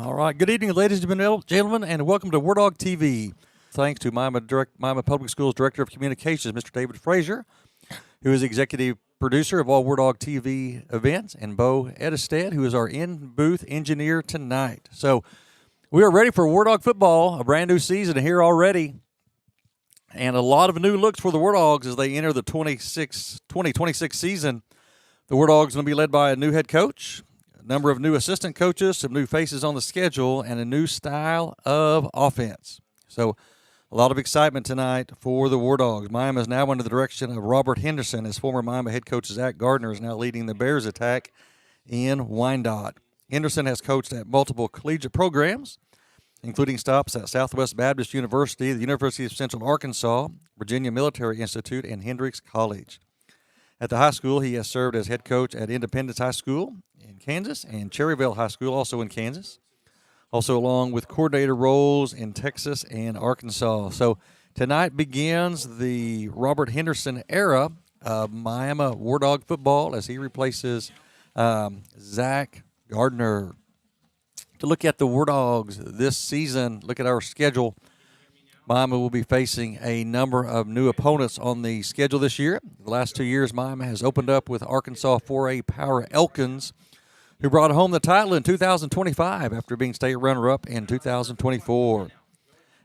All right. Good evening, ladies and gentlemen, and welcome to Wardog TV. Thanks to Miami Public Schools Director of Communications, Mr. David Frazier, who is executive producer of all Wardog TV events, and Bo Edestead, who is our in-booth engineer tonight. So we are ready for Wardog football, a brand new season here already, and a lot of new looks for the Wardogs as they enter the 2026 season. The Wardogs going to be led by a new head coach, number of new assistant coaches, some new faces on the schedule, and a new style of offense. So a lot of excitement tonight for the Wardogs. Miami is now under the direction of Robert Henderson, as former Miami head coach Zach Gardner is now leading the Bears attack in Wyandotte. Henderson has coached at multiple collegiate programs, including stops at Southwest Baptist University, the University of Central Arkansas, Virginia Military Institute, and Hendrix College. At the high school, he has served as head coach at Independence High School in Kansas and Cherryville High School, also in Kansas, also along with coordinator roles in Texas and Arkansas. So tonight begins the Robert Henderson era of Miami Wardog football as he replaces Zach Gardner. To look at the Wardogs this season, look at our schedule. Miami will be facing a number of new opponents on the schedule this year. The last 2 years, Miami has opened up with Arkansas 4A Power Elkins, who brought home the title in 2025 after being state runner-up in 2024.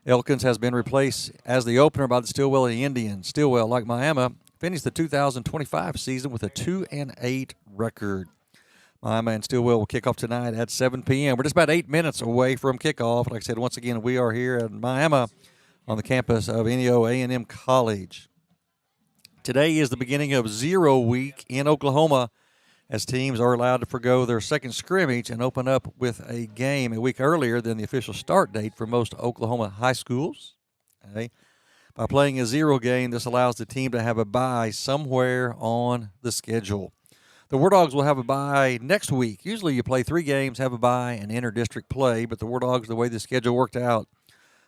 Elkins has been replaced as the opener by the Stilwell Indians. Stilwell, like Miami, finished the 2025 season with a 2-8 record. Miami and Stilwell will kick off tonight at 7 p.m. We're just about 8 minutes away from kickoff. Like I said, once again, we are here at Miami on the campus of NEO A&M College. Today is the beginning of 0 week in Oklahoma, as teams are allowed to forgo their second scrimmage and open up with a game a week earlier than the official start date for most Oklahoma high schools. Okay. By playing a 0 game, this allows the team to have a bye somewhere on the schedule. The Wardogs will have a bye next week. Usually you play 3 games, have a bye, and enter district play, but the Wardogs, the way the schedule worked out,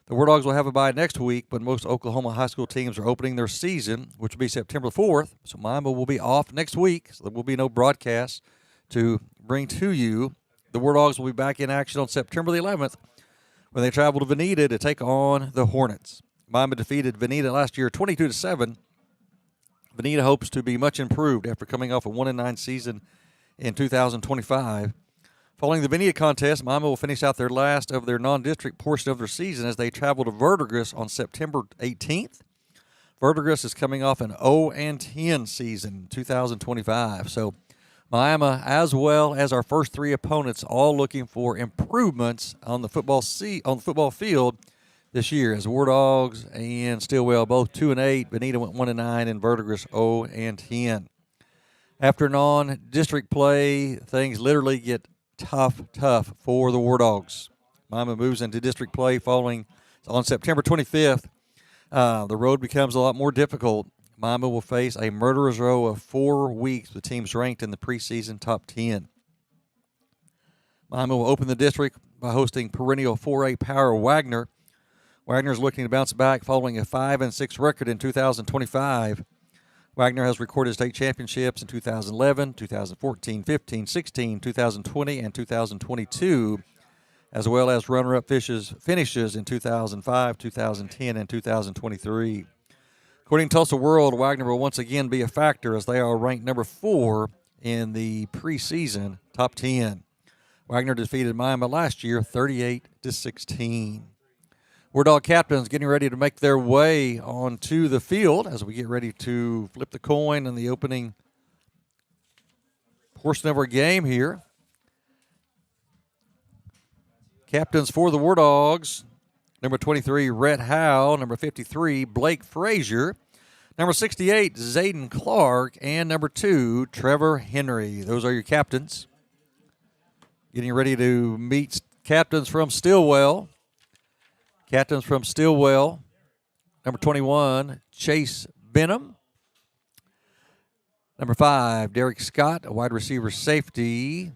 the Wardogs will have a bye next week, but most Oklahoma high school teams are opening their season, which will be September 4th. So Miami will be off next week, so there will be no broadcast to bring to you. The Wardogs will be back in action on September the 11th when they travel to Veneta to take on the Hornets. Miami defeated Veneta last year 22-7. Veneta hopes to be much improved after coming off a 1-9 season in 2025. Following the Veneta contest, Miami will finish out their last of their non-district portion of their season as they travel to Verdigris on September 18th. Verdigris is coming off an 0-10 season in 2025. So Miami, as well as our first 3 opponents, all looking for improvements on the football field this year, as Wardogs and Stilwell both 2-8. Veneta went 1-9, and Verdigris 0-10. After non-district play, things literally get tough for the Wardogs. Miami moves into district play following on September 25th. The road becomes a lot more difficult. Miami will face a murderer's row of 4 weeks with teams ranked in the preseason top 10. Miami will open the district by hosting perennial 4A Power Wagner. Wagner is looking to bounce back following a 5-6 record in 2025. Wagner has recorded state championships in 2011, 2014, 15, 16, 2020, and 2022, as well as runner-up finishes in 2005, 2010, and 2023. According to Tulsa World, Wagner will once again be a factor as they are ranked number 4 in the preseason top 10. Wagner defeated Miami last year 38-16. Wardog captains getting ready to make their way onto the field as we get ready to flip the coin in the opening portion of our game here. Captains for the Wardogs, number 23, Rhett Howe, number 53, Blake Frazier, number 68, Zayden Clark, and number 2, Trevor Henry. Those are your captains. Getting ready to meet captains from Stilwell. Captains from Stilwell, number 21, Chase Benham. Number 5, Derek Scott, a wide receiver safety.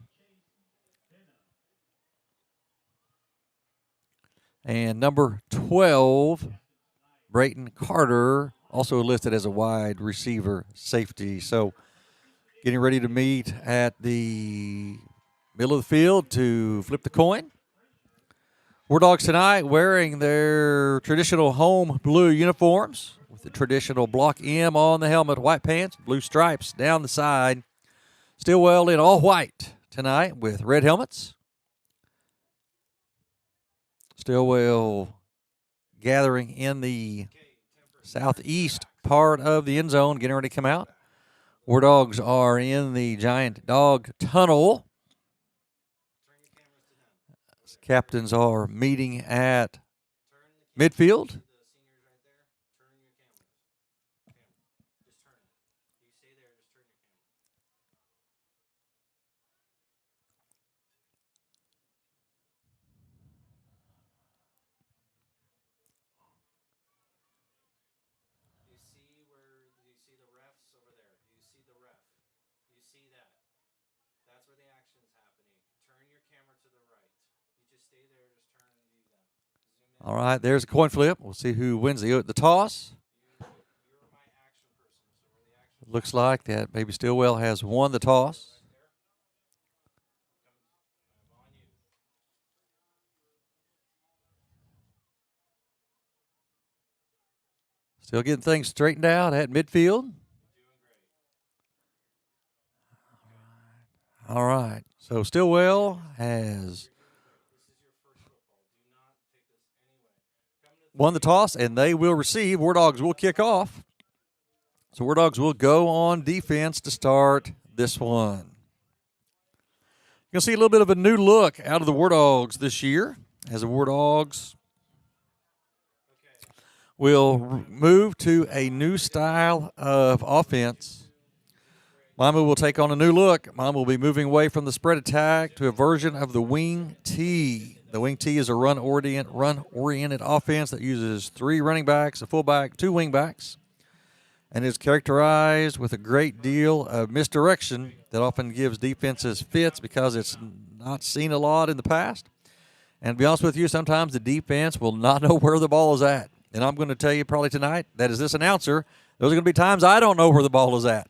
And number 12, Brayton Carter, also listed as a wide receiver safety. So getting ready to meet at the middle of the field to flip the coin. War Dogs tonight wearing their traditional home blue uniforms with the traditional block M on the helmet, white pants, blue stripes down the side. Stilwell in all white tonight with red helmets. Stilwell gathering in the southeast part of the end zone, getting ready to come out. War Dogs are in the Giant Dog Tunnel. Captains are meeting at midfield. All right, there's a coin flip. We'll see who wins the toss. Looks like that maybe Stilwell has won the toss. Still getting things straightened out at midfield. All right, so Stilwell has won the toss, and they will receive. War Dogs will kick off. So War Dogs will go on defense to start this one. You'll see a little bit of a new look out of the War Dogs this year, as the War Dogs will move to a new style of offense. Mama will take on a new look. Mama will be moving away from the spread attack to a version of the wing T. The wing T is a run-oriented offense that uses 3 running backs, a fullback, 2 wing backs, and is characterized with a great deal of misdirection that often gives defenses fits because it's not seen a lot in the past. And to be honest with you, sometimes the defense will not know where the ball is at. And I'm going to tell you probably tonight that as this announcer, those are going to be times I don't know where the ball is at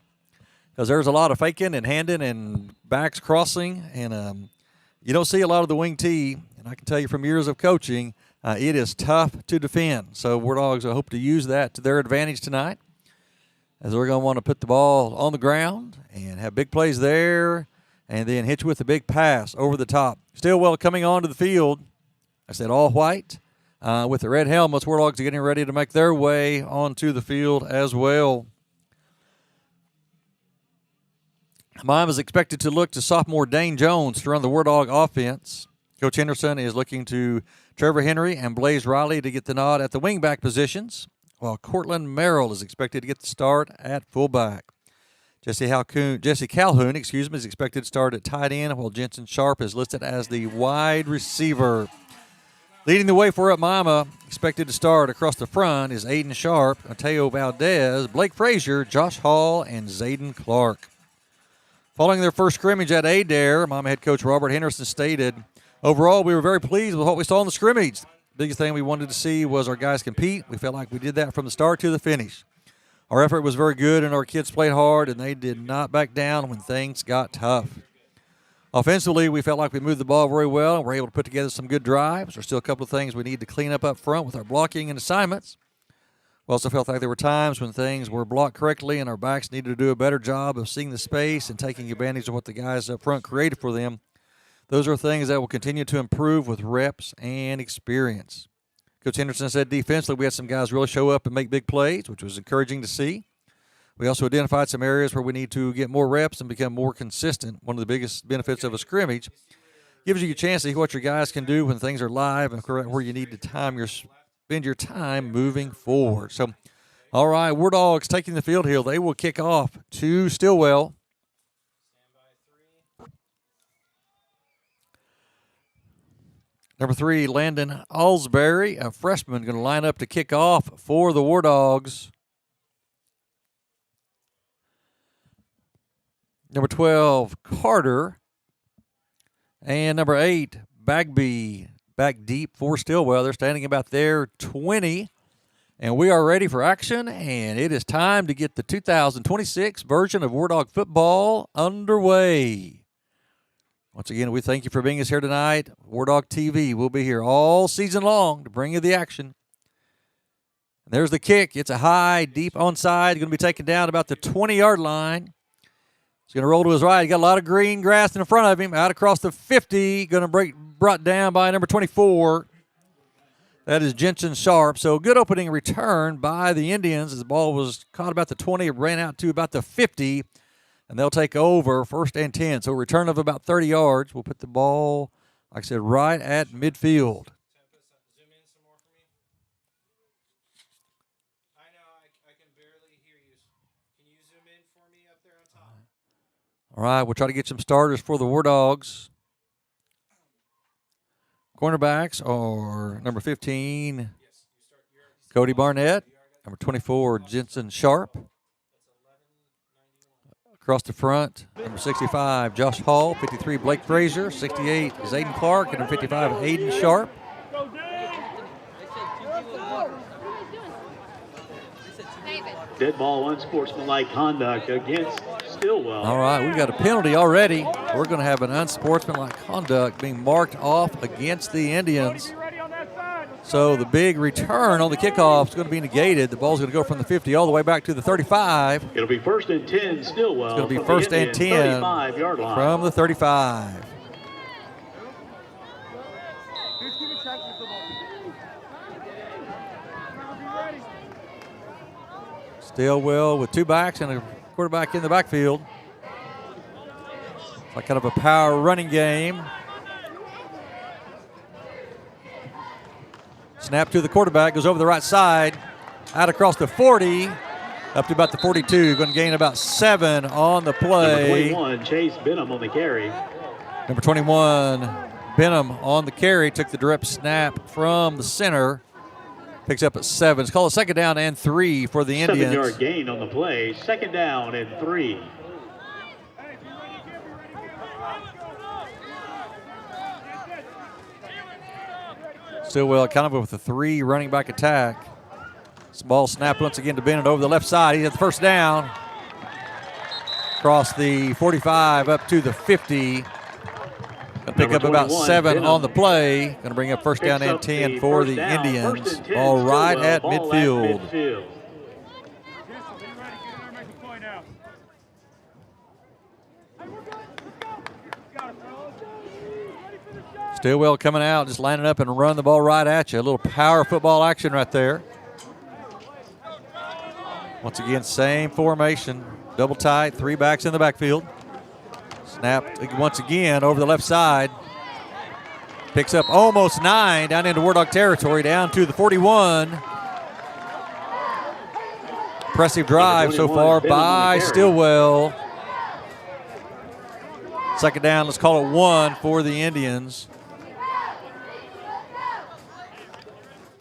because there's a lot of faking and handing and backs crossing, and you don't see a lot of the wing T. And I can tell you from years of coaching, it is tough to defend. So War Dogs, I hope to use that to their advantage tonight, as they're going to want to put the ball on the ground and have big plays there and then hit you with a big pass over the top. Stilwell coming onto the field. I said all white with the red helmets. War Dogs are getting ready to make their way onto the field as well. Mime is expected to look to sophomore Dane Jones to run the War Dog offense. Coach Henderson is looking to Trevor Henry and Blaze Riley to get the nod at the wingback positions, while Cortland Merrill is expected to get the start at fullback. Jesse Calhoun, is expected to start at tight end, while Jensen Sharp is listed as the wide receiver. Leading the way for Mama, expected to start across the front, is Aiden Sharp, Mateo Valdez, Blake Frazier, Josh Hall, and Zayden Clark. Following their first scrimmage at Adair, Mama head coach Robert Henderson stated, overall, we were very pleased with what we saw in the scrimmage. The biggest thing we wanted to see was our guys compete. We felt like we did that from the start to the finish. Our effort was very good, and our kids played hard, and they did not back down when things got tough. Offensively, we felt like we moved the ball very well, and were able to put together some good drives. There's still a couple of things we need to clean up front with our blocking and assignments. We also felt like there were times when things were blocked correctly and our backs needed to do a better job of seeing the space and taking advantage of what the guys up front created for them. Those are things that will continue to improve with reps and experience. Coach Henderson said defensively we had some guys really show up and make big plays, which was encouraging to see. We also identified some areas where we need to get more reps and become more consistent. One of the biggest benefits of a scrimmage gives you a chance to see what your guys can do when things are live and where you need to spend your time moving forward. So, all right, War Dogs taking the field here. They will kick off to Stilwell. Number 3, Landon Alsbury, a freshman, going to line up to kick off for the War Dogs. Number 12, Carter. And number 8, Bagby, back deep for Stilwell. They're standing about their 20. And we are ready for action, and it is time to get the 2026 version of Wardog Football underway. Once again, we thank you for being us here tonight. Wardog TV will be here all season long to bring you the action. And there's the kick. It's a high, deep onside. Going to be taken down about the 20-yard line. He's going to roll to his right. He got a lot of green grass in front of him. Out across the 50. Going to brought down by number 24. That is Jensen Sharp. So good opening return by the Indians as the ball was caught about the 20, ran out to about the 50, and they'll take over 1st and 10. So a return of about 30 yards. We'll put the ball, like I said, right at midfield. Zoom in some more for me. I know, I can barely hear you. Can you zoom in for me up there on top? All right, we'll try to get some starters for the War Dogs. Cornerbacks are number 15, Cody Barnett. Number 24, Jensen Sharp. Across the front, number 65, Josh Hall. 53, Blake Frazier. 68 is Aiden Clark. And number 55, Aiden Sharp. Dead ball, unsportsmanlike conduct against Stilwell. All right, we've got a penalty already. We're going to have an unsportsmanlike conduct being marked off against the Indians. So the big return on the kickoff is going to be negated. The ball's going to go from the 50 all the way back to the 35. It'll be 1st and 10 Stilwell. It's going to be 1st and 10 from the 35. Stilwell with 2 backs and a quarterback in the backfield. It's like kind of a power running game. Snap to the quarterback, goes over the right side, out across the 40, up to about the 42. Going to gain about 7 on the play. Number 21, Chase Benham on the carry. Number 21, Benham on the carry, took the direct snap from the center. Picks up at 7. It's called a 2nd down and 3 for the Indians. 7-yard gain on the play. 2nd down and 3. Stilwell kind of with a 3 running back attack. This ball snapped once again to Bennett over the left side. He had the 1st down. Across the 45 up to the 50. Going to pick up about 7 Benham on the play. Going to bring up 1st down and 10 for the Indians. All right at midfield. Stilwell coming out, just lining up and run the ball right at you. A little power football action right there. Once again, same formation. Double tight, 3 backs in the backfield. Snap once again over the left side. Picks up almost 9 down into Wardog territory, down to the 41. Impressive drive so far by Stilwell. 2nd down, let's call it 1 for the Indians.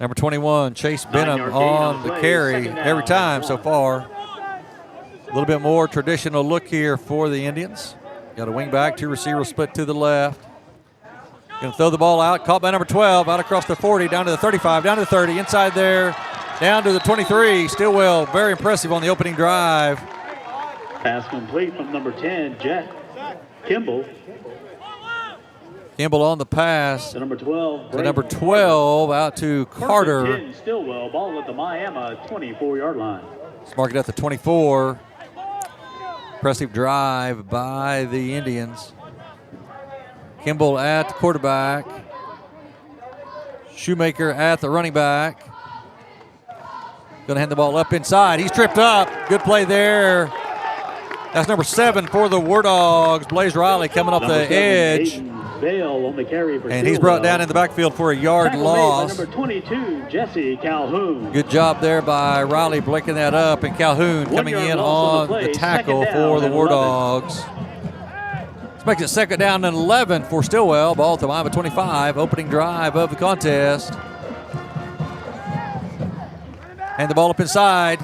Number 21, Chase Benham on the carry every time so far. A little bit more traditional look here for the Indians. Got a wing back, 2 receivers split to the left. Going to throw the ball out, caught by number 12, out across the 40, down to the 35, down to the 30, inside there, down to the 23. Stilwell, very impressive on the opening drive. Pass complete from number 10, Jet Kimball. Kimball on the pass. To number 12. To number 12, out to Carter. 10 Stilwell, ball at the Miami 24-yard line. Let's mark it at the 24. Impressive drive by the Indians. Kimball at the quarterback. Shoemaker at the running back. Going to hand the ball up inside. He's tripped up. Good play there. That's number 7 for the War Dogs. Blaze Riley coming up the edge. Bale on the carry for and he's brought down in the backfield for a yard loss. Number 22, Jesse Calhoun. Good job there by Riley breaking that up, and Calhoun coming in on the tackle for the War Dogs. This makes it 2nd down and 11 for Stilwell. Ball at the Miami 25, opening drive of the contest. And the ball up inside.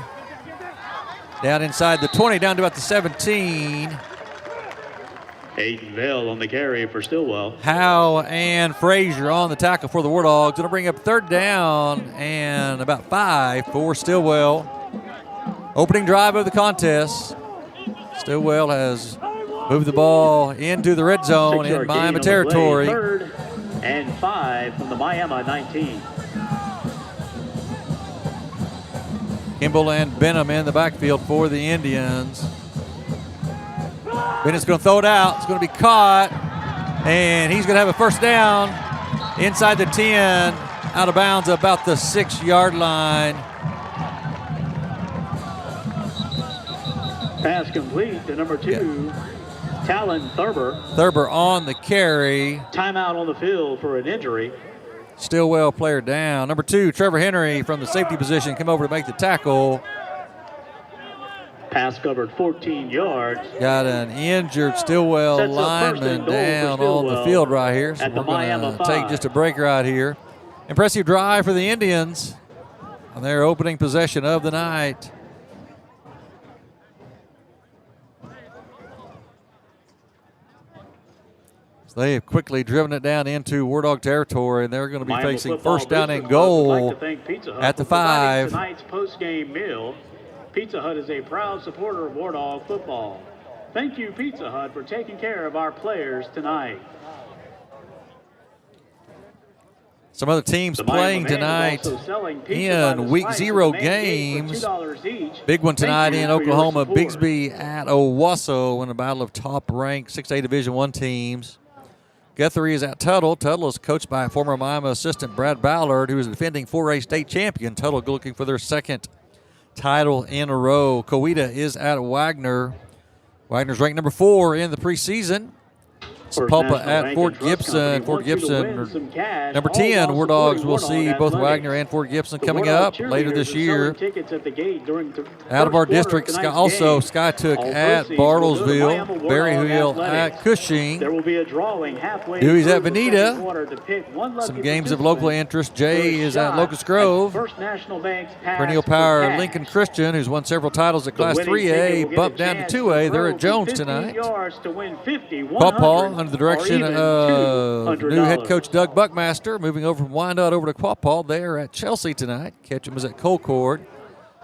Down inside the 20, down to about the 17. Aiden Vale on the carry for Stilwell. Howe and Frazier on the tackle for the War Dogs. It'll bring up 3rd down and about 5 for Stilwell. Opening drive of the contest. Stilwell has move the ball into the red zone 6-yard in gain Miami on the territory. play. 3rd and 5 from the Miami 19. Kimball and Benham in the backfield for the Indians. Bennett's going to throw it out. It's going to be caught, and he's going to have a first down inside the 10, out of bounds about the 6-yard line. Pass complete to number 2, Talon Thurber. Thurber on the carry. Timeout on the field for an injury. Stilwell player down. Number 2, Trevor Henry from the safety position came over to make the tackle. Pass covered 14 yards. Got an injured Stilwell lineman down on the field right here. So we're going to take just a break right here. Impressive drive for the Indians on their opening possession of the night. So they have quickly driven it down into Wardog territory, and they're going to be facing first down and goal at the 5. Tonight's post-game meal. Pizza Hut is a proud supporter of Wardog Football. Thank you, Pizza Hut, for taking care of our players tonight. Some other teams playing tonight in Week 0 games. Big one tonight in Oklahoma. Bigsby at Owasso in a battle of top-ranked 6A Division I teams. Guthrie is at Tuttle. Tuttle is coached by former Miami assistant Brad Ballard, who is defending 4A state champion. Tuttle looking for their second title in a row. Coweta is at Wagner. Wagner's ranked number 4 in the preseason. Pulpa at Fort Gibson. Fort Gibson, number 10. Wardogs will see both Wagner and Fort Gibson coming up later this year. Out of our district, Sky took at Bartlesville. Berryhill at Cushing. Dewey's at Veneta. Some games of local interest. Jay is at Locust Grove. Perennial Power Lincoln Christian, who's won several titles at Class 3A, bumped down to 2A. They're at Jones tonight. Pawpaw, under the direction of new head coach Doug Buckmaster, moving over from Wyandotte over to Quapaw. They're at Chelsea tonight. Ketchum is at Colcord.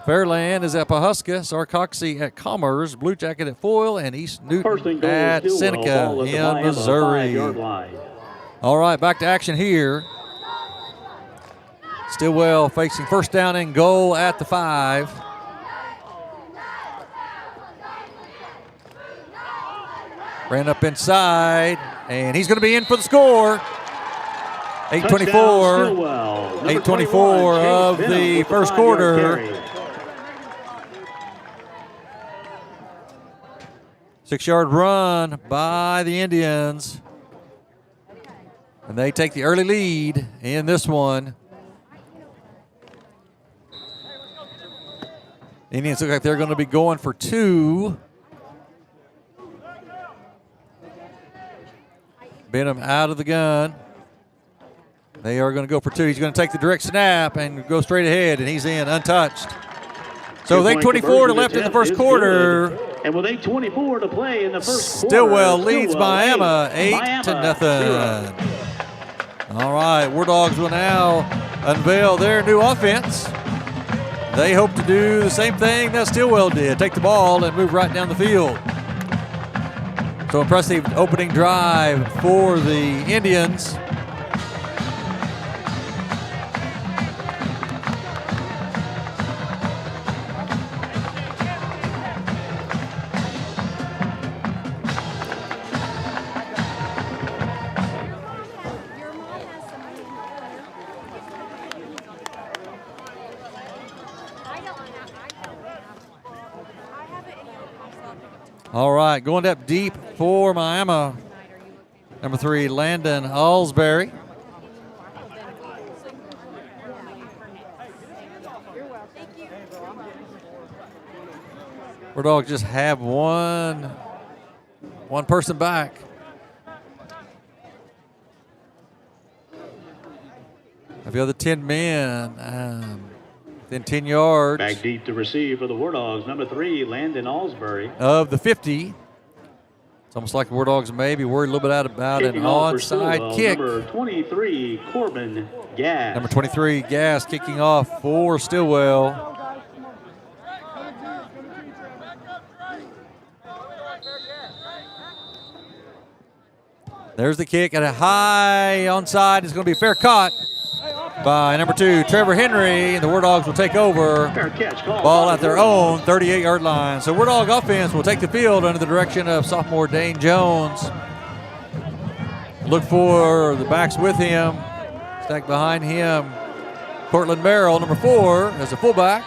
Fairland is at Pawhuska. Sarcoxy at Commerce. Blue Jacket at Foyle. And East Newton at Seneca in Missouri. All right, back to action here. Stilwell facing first down and goal at the 5. Ran up inside, and he's going to be in for the score. 8:24 of the first quarter. 6-yard run by the Indians. And they take the early lead in this one. The Indians look like they're going to be going for 2. Benham out of the gun. They are going to go for 2. He's going to take the direct snap and go straight ahead, and he's in untouched. So with 8:24 to left in the first quarter. And with 8:24 to play in the first Stilwell leads Miami 8-0. All right, Wardogs will now unveil their new offense. They hope to do the same thing that Stilwell did, take the ball and move right down the field. So impressive opening drive for the Indians. All right, going up deep for Miami. Number 3, Landon Alsbury. Wardogs just have one person back. Of the other 10 men, within 10 yards. Back deep to receive for the Wardogs. Number 3, Landon Alsbury. Of the 50. It's almost like the Wardogs may be worried a little bit about an onside kick. Number 23, Corbin Gass. Number 23, Gass kicking off for Stilwell. There's the kick at a high onside. It's going to be a fair caught by number 2, Trevor Henry. And the War Dogs will take over. Fair catch call. Ball at their own 38-yard line. So War Dog offense will take the field under the direction of sophomore Dane Jones. Look for the backs with him. Stacked behind him, Cortland Merrill, number 4, as a fullback.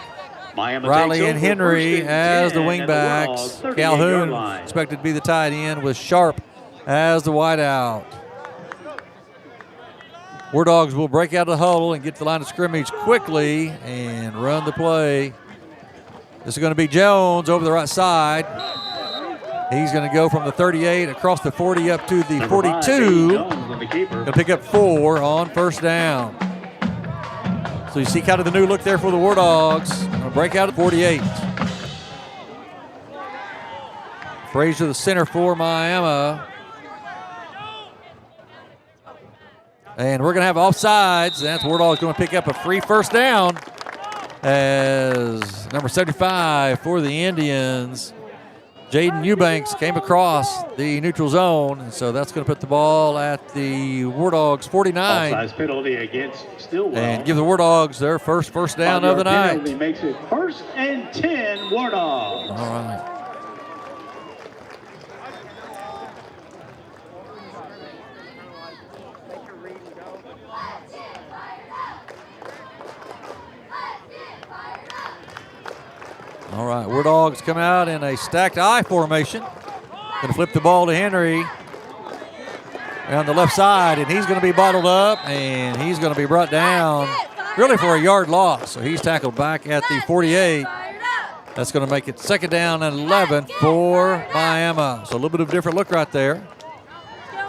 Miami Riley and takes over Henry first and as the 10 at the wingbacks. Wardog 38-yard Calhoun line. expected to be the tight end with Sharp as the wideout. War Dogs will break out of the huddle and get to the line of scrimmage quickly and run the play. This is going to be Jones over the right side. He's going to go from the 38 across the 40 up to the 42. Going to pick up 4 on first down. So you see kind of the new look there for the War Dogs. Going to break out at 48. Frazier, the center for Miami. And we're going to have offsides. That's War Dogs going to pick up a free first down as number 75 for the Indians, Jaden Eubanks, came across the neutral zone. And so that's going to put the ball at the War Dogs 49. Offsides penalty against Stilwell. And give the War Dogs their first down of the night. Penalty makes it 1st and 10 War Dogs. All right. All right, War Dogs come out in a stacked I formation. Going to flip the ball to Henry on the left side, and he's going to be bottled up, and he's going to be brought down really for a yard loss. So he's tackled back at the 48. That's going to make it 2nd down and 11 for Miami. So a little bit of a different look right there.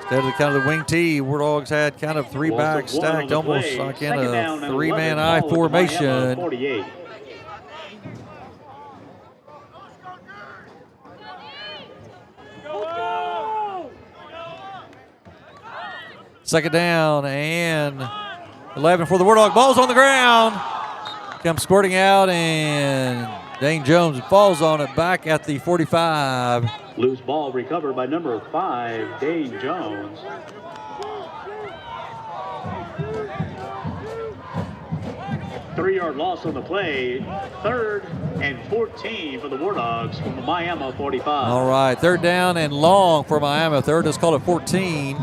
Instead of the kind of the wing T, War Dogs had kind of 3 backs stacked almost like in a 3-man I formation. 48. Second down and 11 for the War Dog. Ball's on the ground. Comes squirting out, and Dane Jones falls on it back at the 45. Loose ball recovered by number 5, Dane Jones. Three-yard loss on the play. 3rd and 14 for the War Dogs from the Miami 45. All right, 3rd down and long for Miami. 3rd, let's call it 14.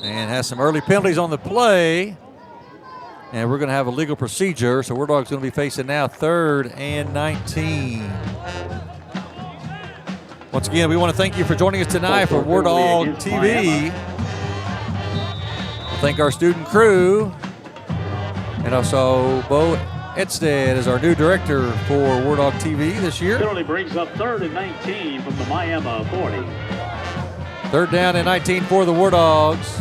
And has some early penalties on the play. And we're going to have a legal procedure. So War Dog's going to be facing now 3rd and 19. Once again, we want to thank you for joining us tonight for War Dog TV. Thank our student crew. And also Bo Edstead is our new director for War Dog TV this year. Penalty brings up 3rd and 19 from the Miami 40. 3rd down and 19 for the War Dogs.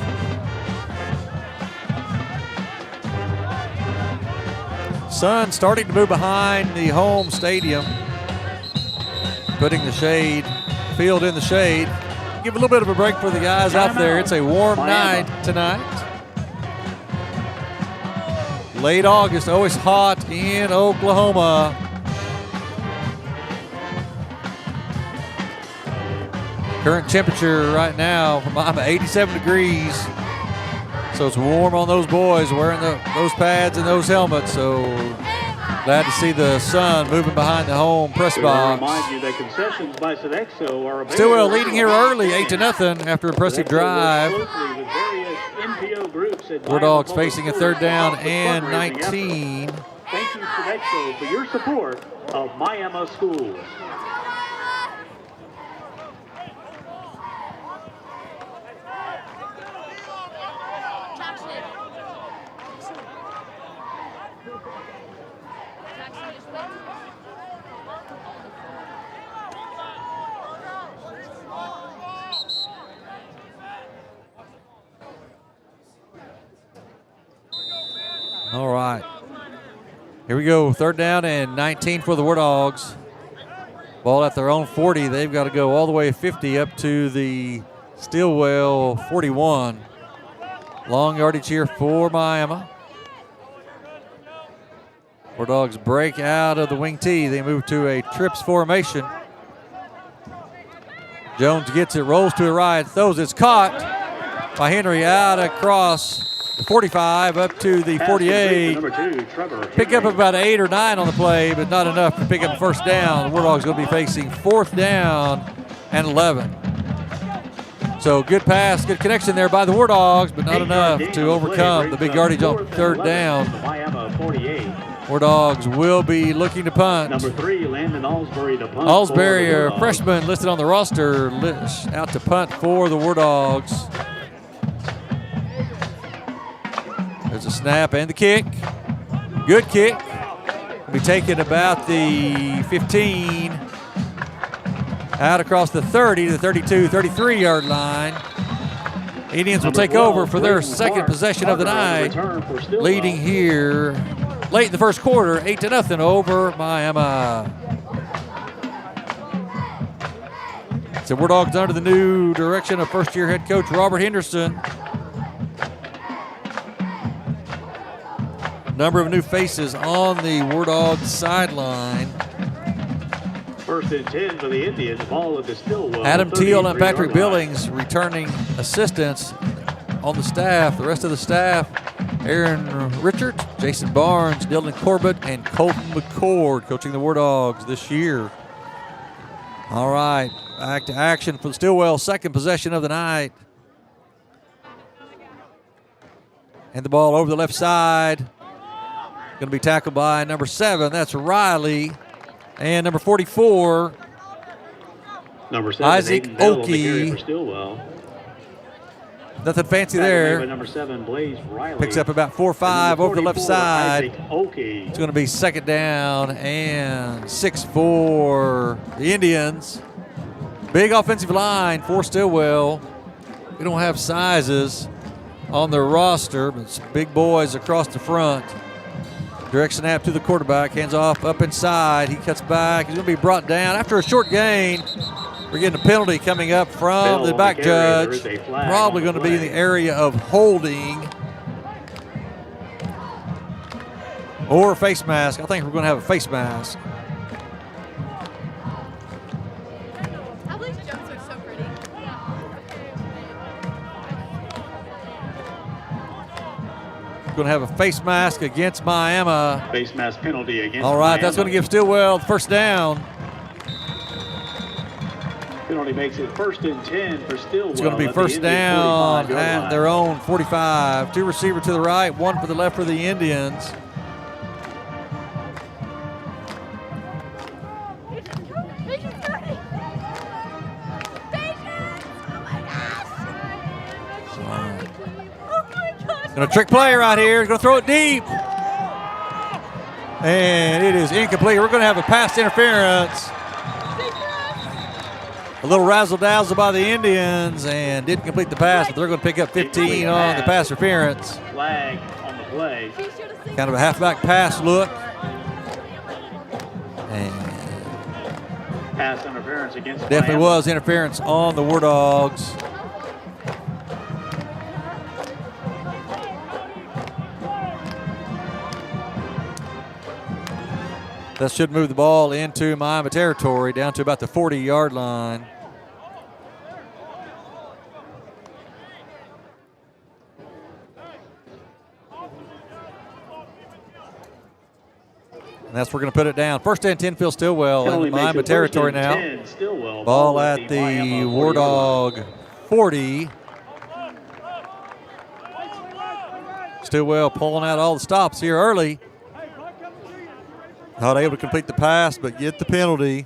Sun starting to move behind the home stadium, putting the field in the shade. Give a little bit of a break for the guys out there. It's a warm night tonight. Late August, always hot in Oklahoma. Current temperature right now from Miami, 87 degrees. So it's warm on those boys wearing those pads and those helmets. So glad to see the sun moving behind the home press box. Remind you that concessions by Sodexo are available. Stilwell leading here early, 8-0 after impressive drive. War Dogs facing a 3rd down and 19. Thank you, Sodexo, for your support of Miami schools. All right. Here we go. 3rd down and 19 for the War Dogs. Ball at their own 40. They've got to go all the way 50 up to the Stilwell 41. Long yardage here for Miami. Wardogs break out of the wing tee. They move to a trips formation. Jones gets it, rolls to the right, throws. It's caught by Henry out across the 45 up to the 48. Pick up about 8 or 9 on the play, but not enough to pick up first down. The Wardogs going to be facing 4th down and 11. So good pass, good connection there by the Wardogs, but not enough to overcome the big yardage on 3rd down. Wardogs will be looking to punt. Number 3, Landon Alsbury to punt. Alsbury, a freshman listed on the roster, out to punt for the Wardogs. There's a snap and the kick. Good kick. Will be taken about the 15, out across the 30 to the 32, 33-yard line. Indians will take over for their second possession of the night, leading here late in the first quarter, 8-0 over Miami. So Wardogs under the new direction of first-year head coach Robert Henderson. Number of new faces on the Wardogs sideline. 1st and 10 for the Indians. Ball at the Stilwell. Adam Teal and Patrick Billings returning assistants on the staff. The rest of the staff, Aaron Richards, Jason Barnes, Dylan Corbett, and Colton McCord coaching the Wardogs this year. All right, back to action for the Stilwell, second possession of the night. And the ball over the left side. Going to be tackled by number 7. That's Riley. And number 44, number 7, Isaac Oakey. For Stilwell. Nothing fancy there. Number 7, Blaze Riley. Picks up about 4 or 5 over the left side. Isaac Oakey. It's going to be 2nd down and 6 for the Indians. Big offensive line for Stilwell. We don't have sizes on their roster, but it's big boys across the front. Direct snap to the quarterback, hands off up inside. He cuts back. He's going to be brought down after a short gain. We're getting a penalty coming up from the back judge. Probably going to be in the area of holding or face mask. I think we're going to have a face mask. I believe jumps are so pretty. Going to have a face mask against Miami. Face mask penalty against All right, Miami. that's going to give Stilwell the first down. Penalty makes it 1st and 10 for Stilwell. It's going to be at the first Indian down 45-yard at line. their own 45. 2 receiver to the right, 1 for the left for the Indians. Going to trick play right here. He's going to throw it deep. And it is incomplete. We're going to have a pass interference. A little razzle-dazzle by the Indians and didn't complete the pass, but they're going to pick up 15 on the pass interference. Flag on the play. Kind of a halfback pass look. And Pass interference against definitely Miami. was interference on the Wardogs. That should move the ball into Miami territory, down to about the 40-yard line. And that's where we're going to put it down. 1st and 10, Phil Stilwell Penalty in makes Miami it 1st territory and now. 10, Stilwell. Ball at the Miami 40-yard line. Wardog 40. Stilwell pulling out all the stops here early. Not able to complete the pass, but get the penalty.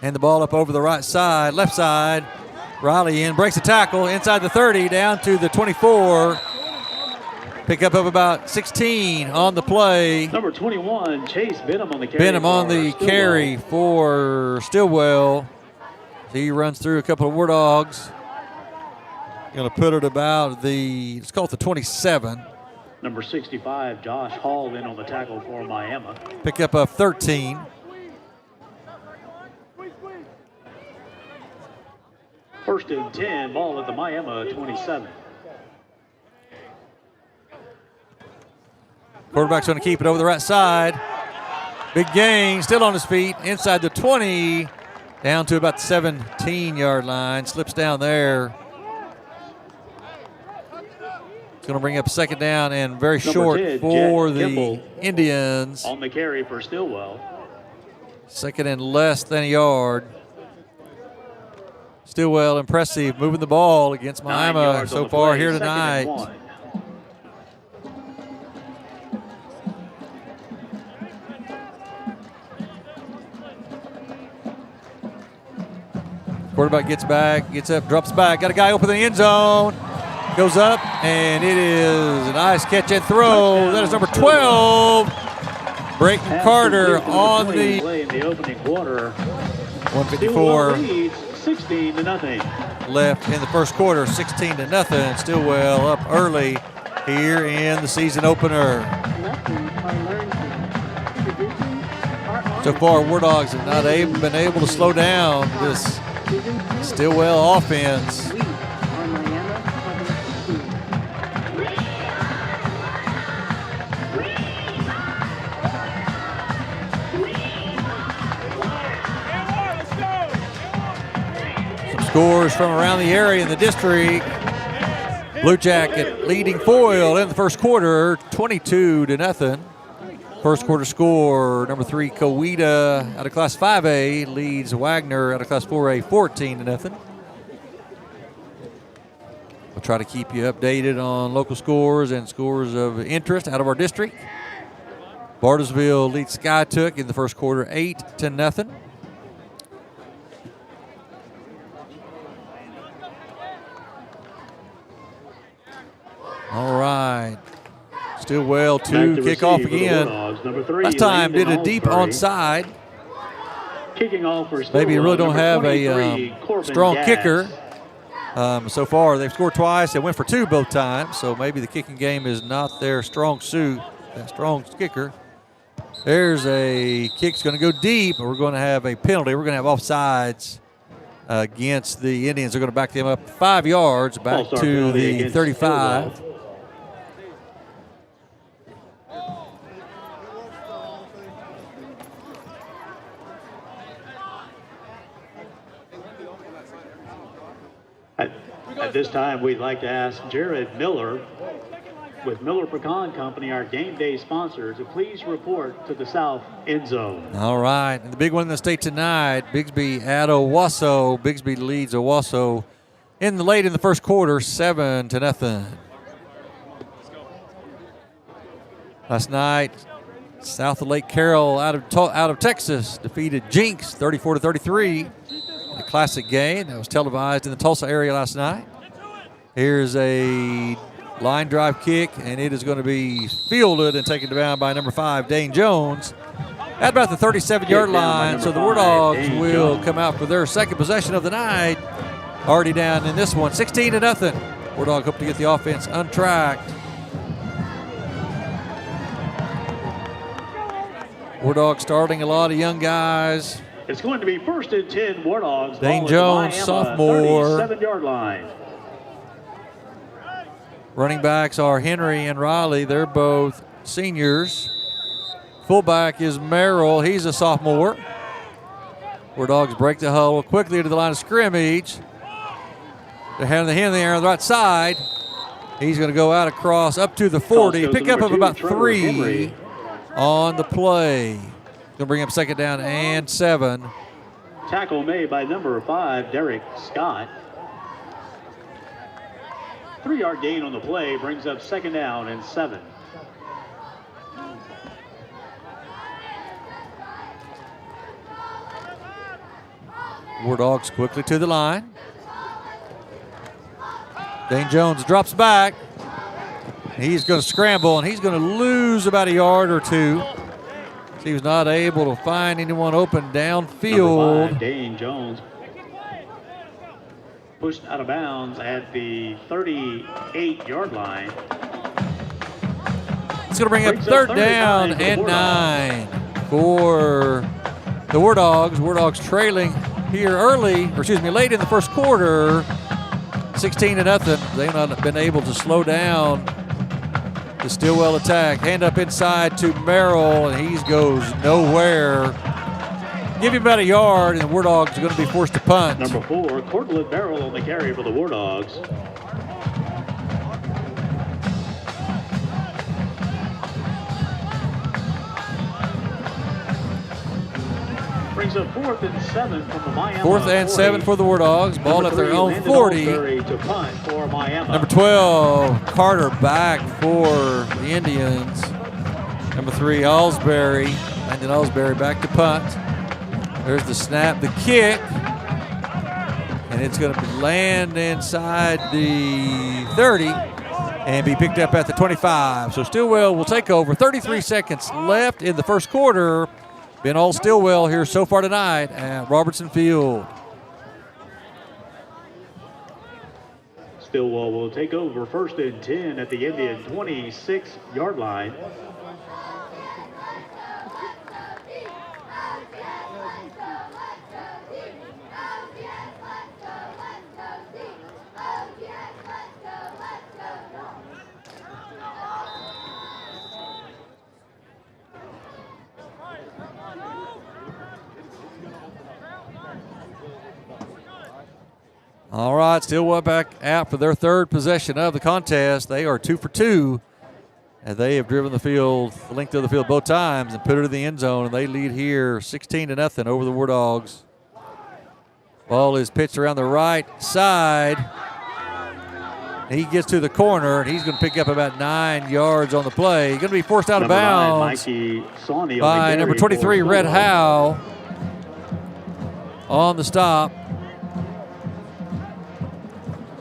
And the ball up over the right side, left side. Riley in, breaks the tackle, inside the 30, down to the 24. Pick up of about 16 on the play. Number 21, Chase Benham on the carry. Benham on for the Stilwell. carry for Stilwell. He runs through a couple of Wardogs. Going to put it about the, let's call it the 27. Number 65, Josh Hall in on the tackle for Miami. Pick up of 13. First and 10, ball at the Miami 27. Quarterback's going to keep it over the right side. Big gain, still on his feet, inside the 20, down to about the 17-yard line. Slips down there. It's going to bring up second down and very short 10, for Jet the Kimball Indians. on the carry for Stilwell. Second and less than a yard. Stilwell impressive, moving the ball against 9 Miami yards on so the far play, here second and tonight. 1. Quarterback gets back, gets up, drops back. Got a guy open in the end zone. Goes up, and it is a nice catch and throw. That is number 12, Brayton Carter on the play in the opening quarter. 154 leads 16-0. left in the first quarter, 16-0. Stilwell up early here in the season opener. So far, Wardogs have not been able to slow down this Stilwell offense. Some scores from around the area in the district. Blue Jacket leading Foyle in the first quarter, 22-0. First quarter score, number 3, Coweta out of Class 5A leads Wagner out of Class 4A 14-0. We'll try to keep you updated on local scores and scores of interest out of our district. Bartlesville leads Skytook in the first quarter 8-0. All right. Stilwell to kickoff again. Last time did a deep onside. Kicking off for Maybe you really don't have a 23, strong Gass. kicker. So far, they've scored twice. They went for 2 both times. So maybe the kicking game is not their strong suit. That strong kicker. There's a kick's going to go deep, but we're going to have a penalty. We're going to have offsides against the Indians. They're going to back them up 5 yards back False start to penalty the against 35. Stilwell. At this time, we'd like to ask Jared Miller with Miller Pecan Company, our game day sponsor, to please report to the south end zone. All right, and the big one in the state tonight, Bigsby at Owasso. Bigsby leads Owasso late in the first quarter, 7-0. Last night, south of Lake Carroll out of Texas defeated Jinx 34-33. A classic game that was televised in the Tulsa area last night. Here's a line drive kick, and it is going to be fielded and taken down by number 5, Dane Jones, at about the 37-yard line. So the Wardogs will come out for their second possession of the night. Already down in this one, 16-0. Wardog hope to get the offense untracked. Wardog starting a lot of young guys. It's going to be first and 10 Wardogs. Dane Jones, sophomore. 37-yard line. Running backs are Henry and Riley. They're both seniors. Fullback is Merrill. He's a sophomore. Wardogs break the huddle quickly to the line of scrimmage. They're having the hand in the air on the right side. He's going to go out across up to the 40. Pick up of about 3 on the play. Going to bring up second down and 7. Tackle made by number 5, Derek Scott. 3-yard gain on the play brings up second down and 7. Wardogs quickly to the line. Dane Jones drops back. He's going to scramble, and he's going to lose about a yard or 2. He was not able to find anyone open downfield. Number 5, Dane Jones pushed out of bounds at the 38-yard line. It's going to bring up third down and 9 for the Wardogs. Wardogs trailing here late in the first quarter, 16-0. They've not been able to slow down the Stilwell attack. Hand up inside to Merrill, and he goes nowhere. Give him about a yard, and the War Dogs are going to be forced to punt. Number 4, Cortland Merrill on the carry for the War Dogs. Brings up 4th and 7 from the Miami. 4th and 7 for the War Dogs. Ball at their own 40. To punt for Miami. Number 12, Carter back for the Indians. Number 3, Alsbury. Landon Alsbury back to punt. There's the snap, the kick. And it's going to land inside the 30 and be picked up at the 25. So Stilwell will take over. 33 seconds left in the first quarter. Been all Stilwell here so far tonight at Robertson Field. Stilwell will take over 1st and 10 at the Indian 26-yard line. All right, Stilwell back out for their 3rd possession of the contest. They are 2 for 2, and they have driven the length of the field both times and put it in the end zone, and they lead here 16-0 over the War Dogs. Ball is pitched around the right side. He gets to the corner, and he's going to pick up about 9 yards on the play. He's going to be forced out of bounds by number 23, Red Howe, on the stop.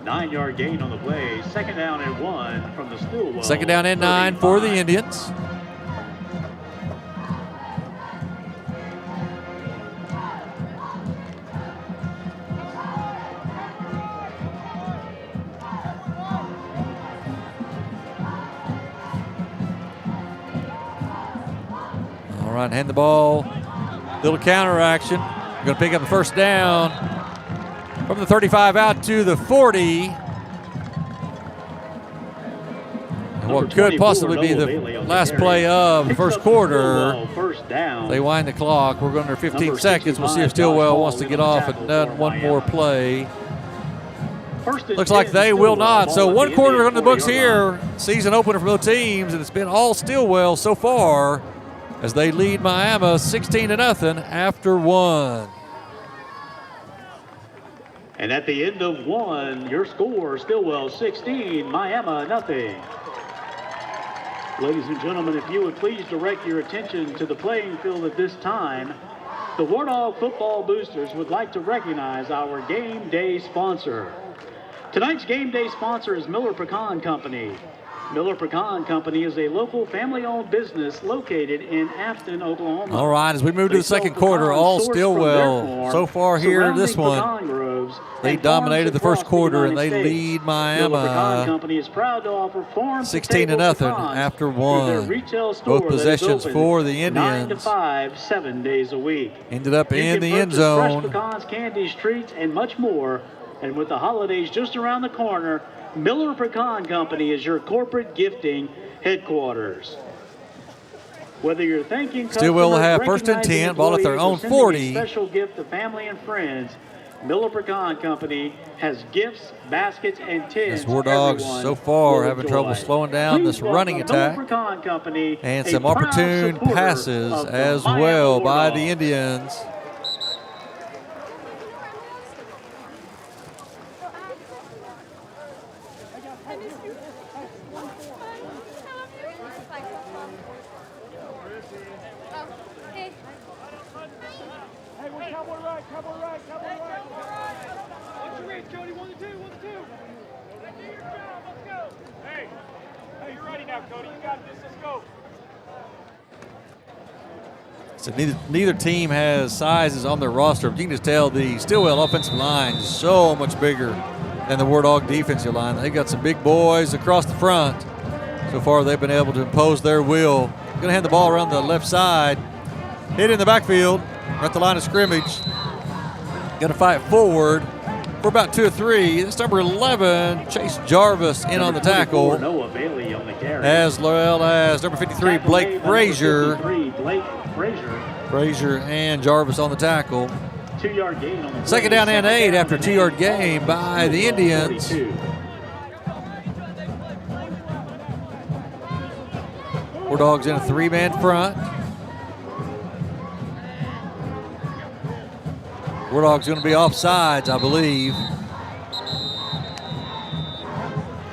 9-yard gain on the play. 2nd down and 1 from the Stilwell. 2nd down and 9 for the Indians. All right, hand the ball. Little counter action. Going to pick up the 1st down. From the 35 out to the 40. And what could possibly be the last play of the first quarter. They wind the clock. We're under 15 seconds. We'll see if Stilwell wants to get off and done one more play. Looks like they will not. So 1 quarter on the books here. Season opener for both teams, and it's been all Stilwell so far as they lead Miami 16-0 after 1. And at the end of 1, your score, Stilwell 16, Miami nothing. Ladies and gentlemen, if you would please direct your attention to the playing field at this time, the Wardog Football Boosters would like to recognize our game day sponsor. Tonight's game day sponsor is Miller Pecan Company. Miller Pecan Company is a local family-owned business located in Afton, Oklahoma. All right, as we move to the second quarter, all Stilwell so far here in this one. They dominated the first quarter, and they lead Miami 16-0 after 1. Both possessions for the Indians. 9 to 5, 7 days a week. Ended up in the end zone. Fresh pecans, candies, treats, and much more. And with the holidays just around the corner, Miller Pecan Company is your corporate gifting headquarters. Whether you're thanking Stilwell will have 1st and 10, ball at their own 40. A special gift to family and friends, Miller Pecan Company has gifts, baskets, and tins. As War Dogs so far having trouble slowing down this running attack. Company, and some opportune passes as well by the Indians. So neither team has sizes on their roster. You can just tell the Stilwell offensive line is so much bigger than the War Dog defensive line. They got some big boys across the front. So far, they've been able to impose their will. Going to hand the ball around the left side. Hit in the backfield at the line of scrimmage. Going to fight forward for about 2 or 3. That's number 11, Chase Jarvis, in on the tackle. Noah Bailey on the carry. As well as number 53, Blake Frazier. 53, Blake Frazier. Frazier and Jarvis on the tackle. 2-yard gain on the play. Second down and 8 after a 2-yard gain by the Indians. 42. Wardogs in a 3-man front. Wardogs going to be offsides, I believe.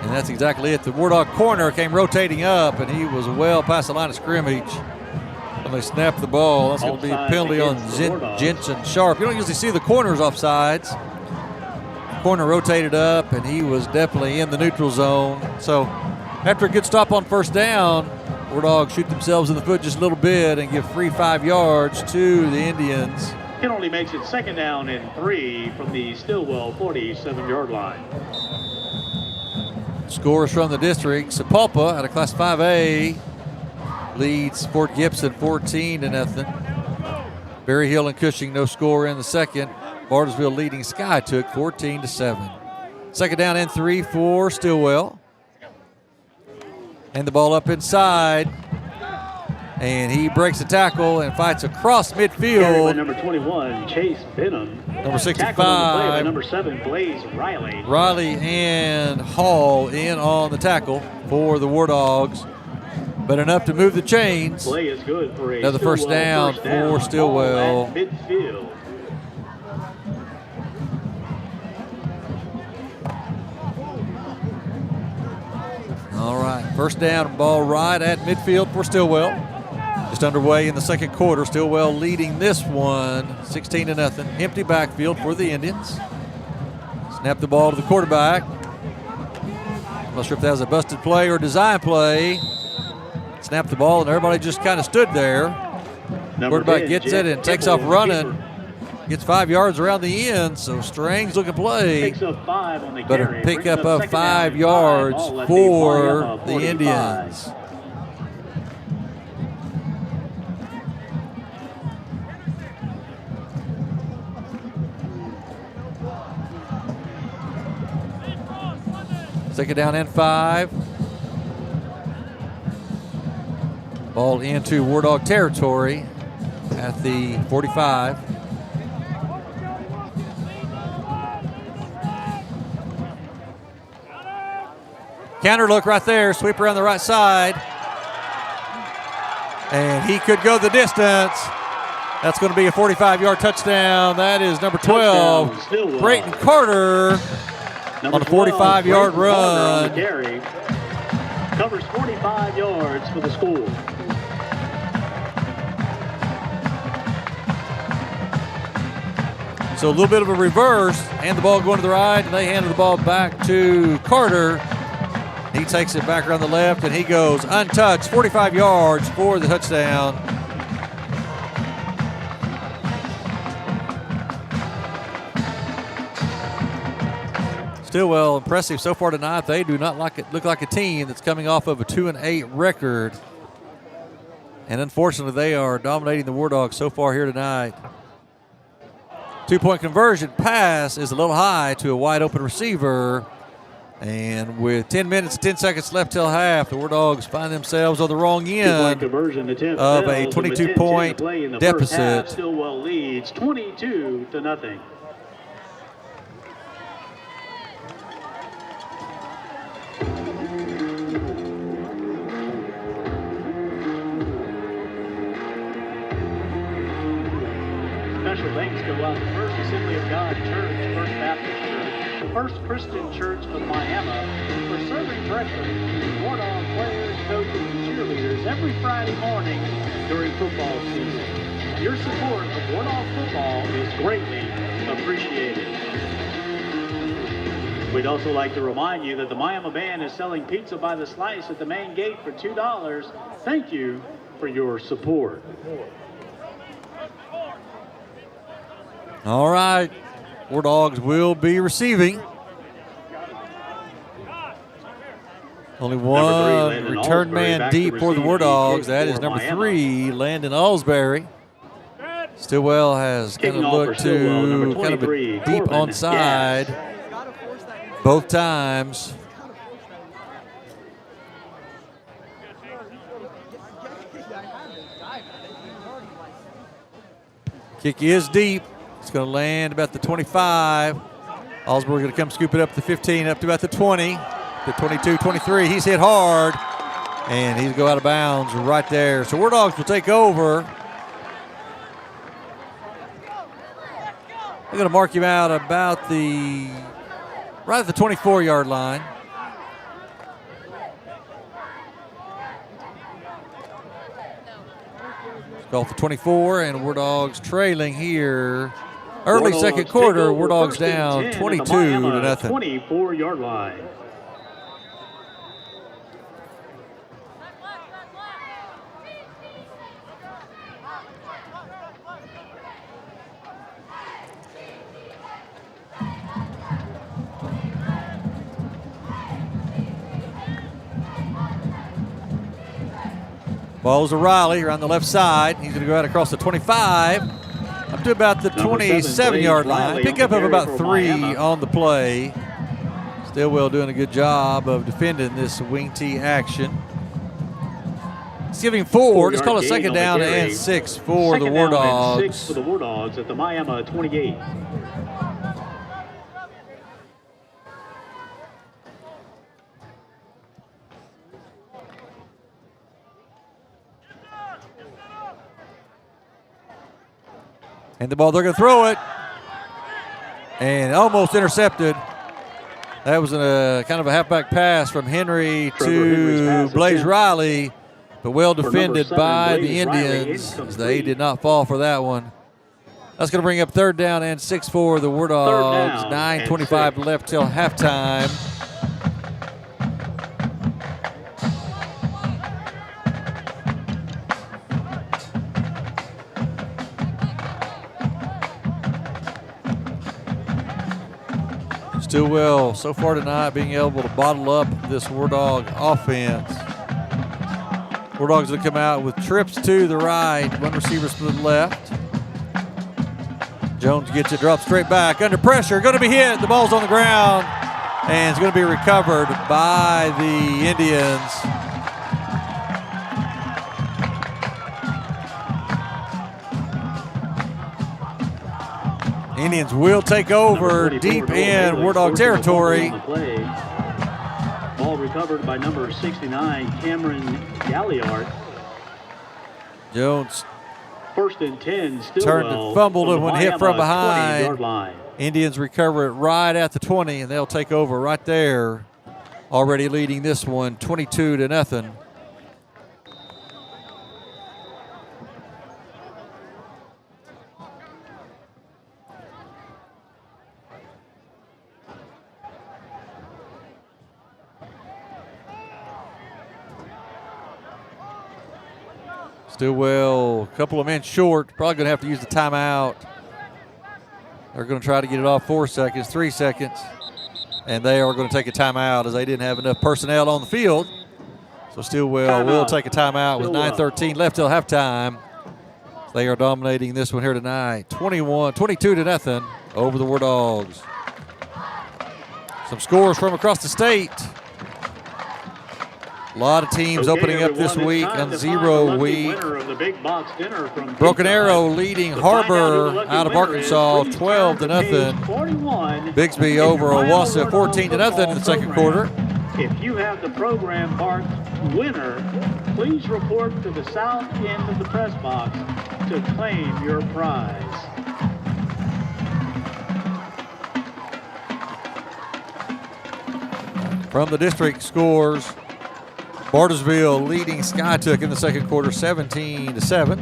And that's exactly it. The Wardog corner came rotating up, and he was well past the line of scrimmage. And they snapped the ball. That's going to be a penalty on Jensen Sharp. You don't usually see the corners offsides. Corner rotated up, and he was definitely in the neutral zone. So after a good stop on first down, Wardogs shoot themselves in the foot just a little bit and give free 5 yards to the Indians. Penalty makes it second down and 3 from the Stilwell 47-yard line. Scores from the district. Sapulpa out of Class 5A leads Fort Gibson 14-0. Berry Hill and Cushing no score in the second. Bartlesville leading Skytook 14-7. Second down and 3 for Stilwell. And the ball up inside. And he breaks the tackle and fights across midfield. Number 21, Chase Benham. Number 65. By number 7, Blaze Riley. Riley and Hall in on the tackle for the Wardogs. But enough to move the chains. Play is good for another first down for Stilwell. Midfield. All right, first down, ball right at midfield for Stilwell. Just underway in the second quarter. Stilwell leading this one 16-0. Empty backfield for the Indians. Snap the ball to the quarterback. I'm not sure if that was a busted play or design play. Snap the ball, and everybody just kind of stood there. Quarterback gets it and takes off running. Gets 5 yards around the end, so strange looking play. Picks up 5 on the but carry. a pickup of 5 yards for the Indians. Second down and 5. Ball into Wardog territory at the 45. Counter look right there, sweep around the right side. And he could go the distance. That's going to be a 45-yard touchdown. That is number 12, Brayton Carter. On a 45-yard run. Carry. Covers 45 yards for the school. So a little bit of a reverse, and the ball going to the right, and they handed the ball back to Carter. He takes it back around the left, and he goes untouched, 45 yards for the touchdown. Stilwell impressive so far tonight. They do not look like a team that's coming off of a 2-8 record. And unfortunately, they are dominating the Wardogs so far here tonight. 2-point conversion pass is a little high to a wide open receiver. And with 10 minutes and 10 seconds left till half, the Wardogs find themselves on the wrong end of a 22-point deficit. Stilwell leads 22-0. Special thanks go out to First Assembly of God Church, First Baptist Church, the First Christian Church of Miami, for serving breakfast to Wardog players, coaches, and cheerleaders every Friday morning during football season. Your support of Wardog football is greatly appreciated. We'd also like to remind you that the Miami Band is selling pizza by the slice at the main gate for $2. Thank you for your support. All right, Wardogs will be receiving. Only one return man deep for the Wardogs. That is number 3, Landon Alsbury. Stilwell has kind Kicking of off for looked Stilwell, number to kind of a 23, deep Corbin onside Gass. both times. Kick is deep. It's going to land about the 25. Osborne going to come scoop it up to the 15, up to about the 20, the 22, 23. He's hit hard, and he's going to go out of bounds right there. So Wardogs will take over. They're going to mark him out about right at the 24-yard line. Off the 24, and Wardogs trailing here. Early Wardogs second take quarter, over Wardogs first and down 10 at the 22 to Miami nothing. 24-yard line. Ball's to Riley around the left side. He's going to go out across the 25 up to about the 27-yard line. Pickup of about 3 on the play. Stilwell doing a good job of defending this wing T action. It's giving 4. Just call it second down and 6 for the Wardogs. 6 for the Wardogs at the Miami 28. And the ball, they're going to throw it. And almost intercepted. That was a kind of a halfback pass from Henry to Blaze Riley, but well defended by the Indians. They did not fall for that one. That's going to bring up third down and 6 for the Wardogs. 9:25 left till halftime. Stilwell so far tonight being able to bottle up this Wardog offense. Wardogs going to come out with trips to the right, one receiver to the left. Jones gets it, drops straight back, under pressure, going to be hit. The ball's on the ground, and it's going to be recovered by the Indians. Indians will take over deep in Wardog territory. Ball recovered by number 69, Cameron Galliard. Jones first and 10, Stilwell turned and fumbled it when hit from behind. Line. Indians recover it right at the 20, and they'll take over right there. Already leading this one 22 to nothing. Stilwell, a couple of men short, probably going to have to use the timeout. They're going to try to get it off 4 seconds, 3 seconds, and they are going to take a timeout as they didn't have enough personnel on the field. So Stilwell will take a timeout with 9:13 left till halftime. They are dominating this one here tonight, 22 to nothing over the Wardogs. Some scores from across the state. A lot of teams opening up this week on 0 week. Broken Arrow leading Harbor out of Arkansas 12 to nothing. Bixby over Owasso 14 to nothing in the second quarter. If you have the program marked winner, please report to the south end of the press box to claim your prize. From the district scores, Bartlesville leading Skytook in the second quarter 17 to 7.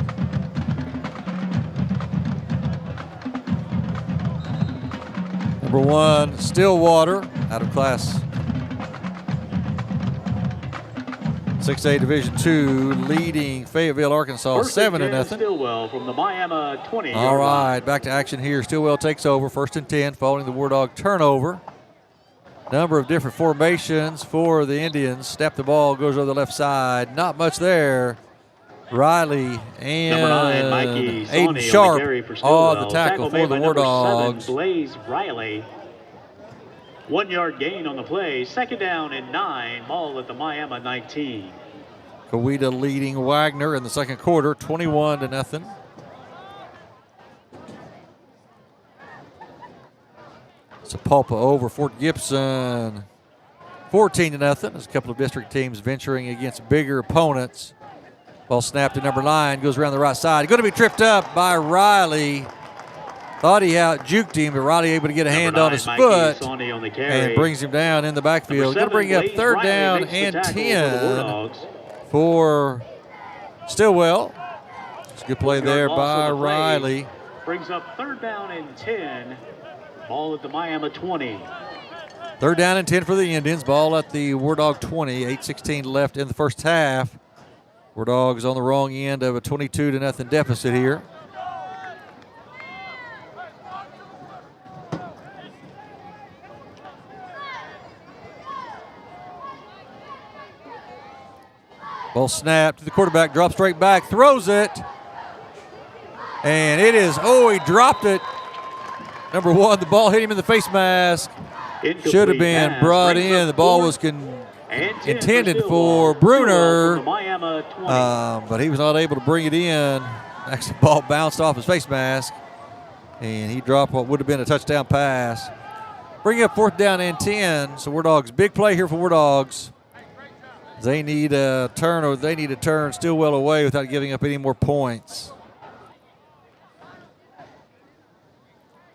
Number 1, Stillwater out of class 6A Division II leading Fayetteville, Arkansas 7 to nothing. Stilwell from the Miami 20. All right, back to action here. Stilwell takes over, first and 10 following the Wardog turnover. Number of different formations for the Indians. Snap the ball, goes over the left side. Not much there. Riley and Number 9, Mikey Aiden Sawney on the Sharp carry for on Stilwell. the tackle for the made by War number 7, Dogs. Blaze Riley. 1 yard gain on the play. 2nd down and 9. Ball at the Miami 19. Coweta leading Wagner in the second quarter, 21-0. Sapulpa over Fort Gibson, 14-0. There's a couple of district teams venturing against bigger opponents. Ball snapped to number 9, goes around the right side. Going to be tripped up by Riley. Thought he out-juked him, but Riley able to get a hand on his foot and brings him down in the backfield. Going to bring up 3rd down and 10 for Stilwell. It's a good play there by Riley. Brings up 3rd down and 10. Ball at the Miami 20. 3rd down and 10 for the Indians. Ball at the Wardog 20. 8:16 left in the first half. Wardogs on the wrong end of a 22-0 deficit here. Ball snapped to the quarterback, drops straight back, throws it. And it is, he dropped it. Number 1, the ball hit him in the face mask. Should have been brought in. The ball was intended for Bruner, but he was not able to bring it in. Actually, the ball bounced off his face mask, and he dropped what would have been a touchdown pass. Bring up 4th down and 10. So Wardogs, big play here for Wardogs. They need a turn, or they need to turn Stilwell away without giving up any more points.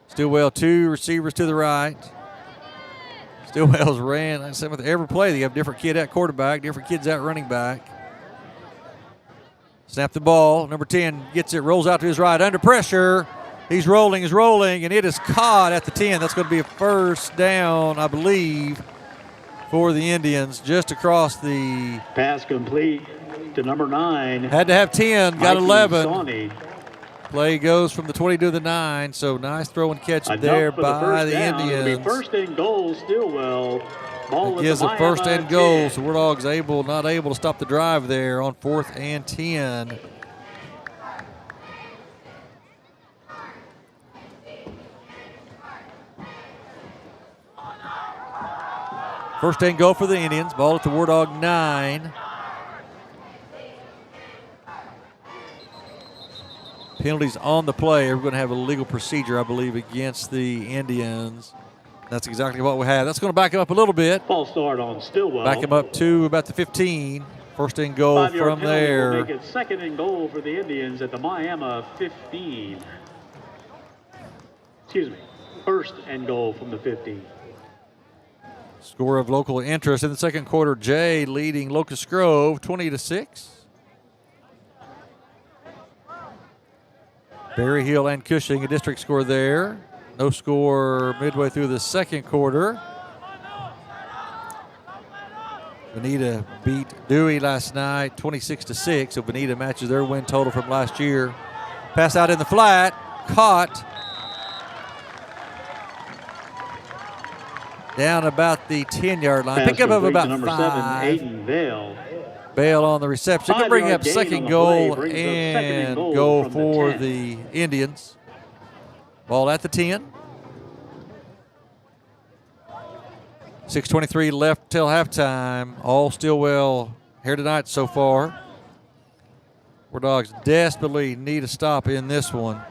Stilwell, 2 receivers to the right. Stilwell's ran, like I said, with every play. They have different kid at quarterback, different kids at running back. Snap the ball. Number 10 gets it, rolls out to his right, under pressure. He's rolling, and it is caught at the 10. That's going to be a 1st down, I believe, for the Indians, just across the. Pass complete to number 9. Had to have 10, got Mikey 11. Sawney. Play goes from the 20 to the 9, so nice throw and catch there by the Indians. 1st and goal, Stilwell. Ball it gives a 1st and goal, so Wardogs not able to stop the drive there on 4th and 10. First and goal for the Indians. Ball at the Wardog 9. Penalties on the play. We're going to have a legal procedure, I believe, against the Indians. That's exactly what we have. That's going to back him up a little bit. False start on Stilwell. Back him up to about the 15. 1st and goal from there. Will make it 2nd and goal for the Indians at the Miami 15. Excuse me. 1st and goal from the 15. Score of local interest in the second quarter. Jay leading Locust Grove 20-6. Berry Hill and Cushing, a district score there. No score midway through the second quarter. Bonita beat Dewey last night 26-6, so Bonita matches their win total from last year. Pass out in the flat, caught. Down about the 10-yard line. Pick up of about 5. 7, Vale. Bale on the reception. Can bring up 2nd goal and goal for the Indians. Ball at the 10. 6:23 left till halftime. All Stilwell here tonight so far. Wardogs desperately need a stop in this one.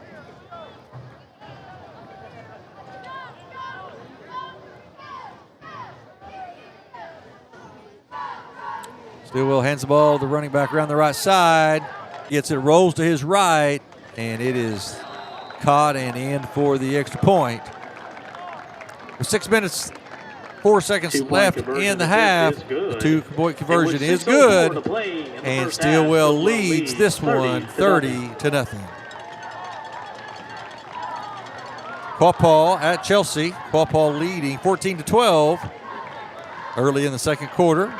Stilwell hands the ball to the running back around the right side. Gets it, rolls to his right, and it is caught and in for the extra point. With 6 minutes, 4 seconds left in the half, the 2-point conversion is good, and Stilwell leads this one 30-0. Quapaw at Chelsea. Quapaw leading 14-12 early in the second quarter.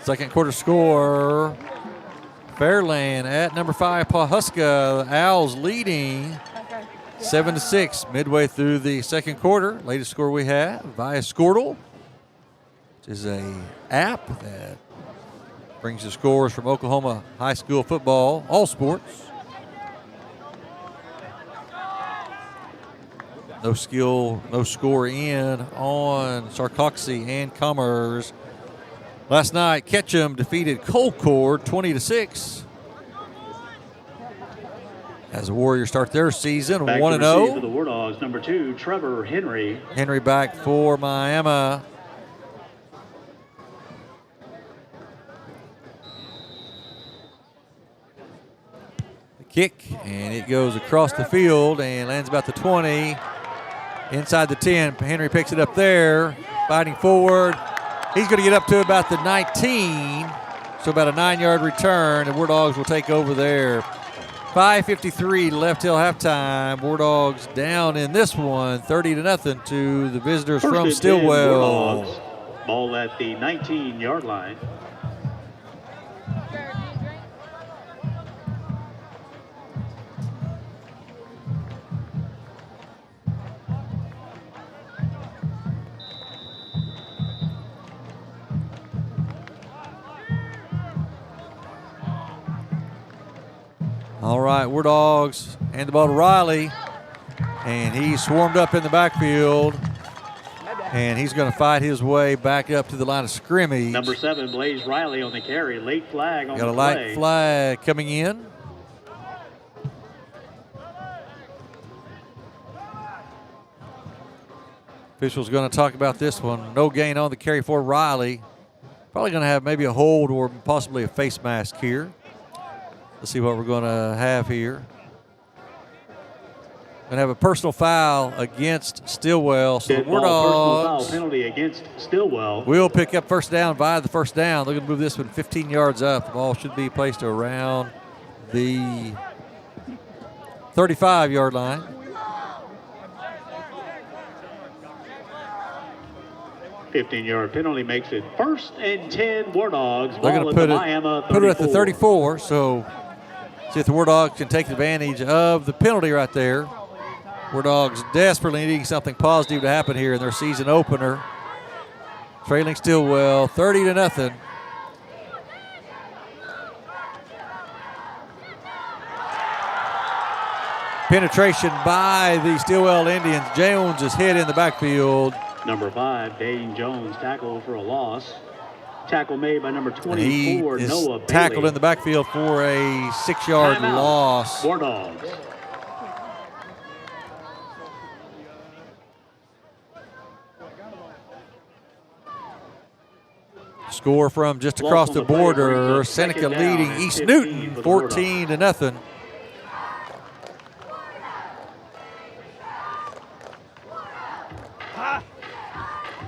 Second quarter score, Fairland at number 5, Pawhuska. The Owls leading 7-6 midway through the second quarter. Latest score we have via Squirtle, which is a app that brings the scores from Oklahoma high school football, all sports. No score in on Sarcoxy and Commerce. Last night, Ketchum defeated Colcord 20-6. As the Warriors start their season 1-0. For the Wardogs, number 2, Trevor Henry. Henry back for Miami. The kick, and it goes across the field and lands about the 20. Inside the 10, Henry picks it up there, fighting forward. He's going to get up to about the 19, so about a 9-yard return, and Wardogs will take over there. 5:53 left till halftime. Wardogs down in this one, 30-0 to the visitors First from and 10, Stilwell. Wardogs. Ball at the 19-yard line. All right, Wardogs and the ball to Riley, and he swarmed up in the backfield, and he's going to fight his way back up to the line of scrimmage. Number 7, Blaze Riley on the carry. Late flag on the play. Got a light flag coming in. Official's going to talk about this one. No gain on the carry for Riley. Probably going to have maybe a hold or possibly a face mask here. Let's see what we're going to have here. Going to have a personal foul against Stilwell. So the Personal foul Wardogs penalty against Stilwell. will pick up first down via the first down. They're going to move this one 15 yards up. The ball should be placed around the 35-yard line. Fifteen-yard penalty makes it 1st and 10 Wardogs. They're going to put it at the 34. 34. So see if the Wardogs can take advantage of the penalty right there. Wardogs desperately needing something positive to happen here in their season opener. Trailing Stilwell 30-0. Penetration by the Stilwell Indians. Jones is hit in the backfield. Number 5, Dane Jones, tackle for a loss. Tackle made by number He 24, is Noah tackled Bailey. in the backfield for a 6-yard Timeout. loss. Wardogs. Score from just across Loss the on the play brings border. up Seneca second down leading and East 15 Newton for the 14-0.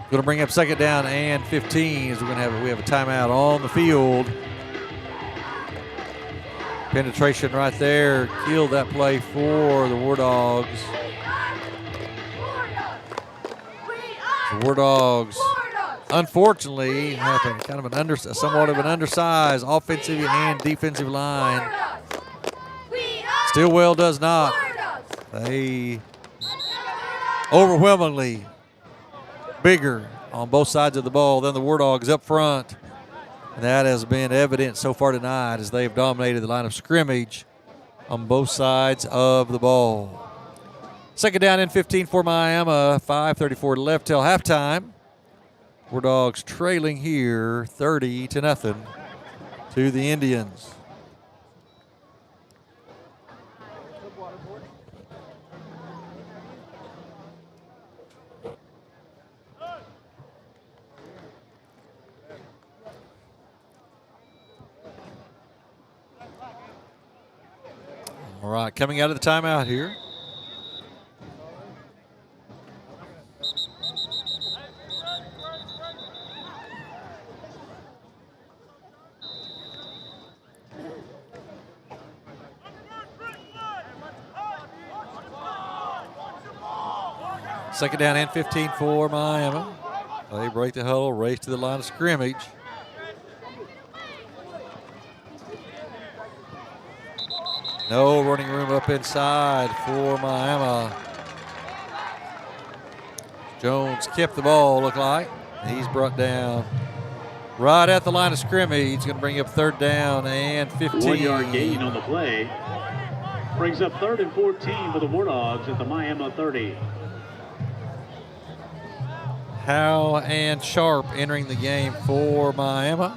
Going to bring up second down and 15 as we have a timeout on the field. Penetration right there killed that play for the Wardogs. The Wardogs, unfortunately, have a kind of somewhat of an undersized offensive and defensive line. Stilwell does not. They overwhelmingly bigger on both sides of the ball than the Wardogs up front. And that has been evident so far tonight as they've dominated the line of scrimmage on both sides of the ball. Second down and 15 for Miami. 5:34 left till halftime. Wardogs trailing here 30-0 to the Indians. All right, coming out of the timeout here. Second down and 15 for Miami. They break the huddle, race to the line of scrimmage. No running room up inside for Miami. Jones kept the ball, look like. He's brought down right at the line of scrimmage. He's going to bring up 3rd down and 15. 1 yard gain on the play. Brings up 3rd and 14 for the Wardogs at the Miami 30. Howe and Sharp entering the game for Miami.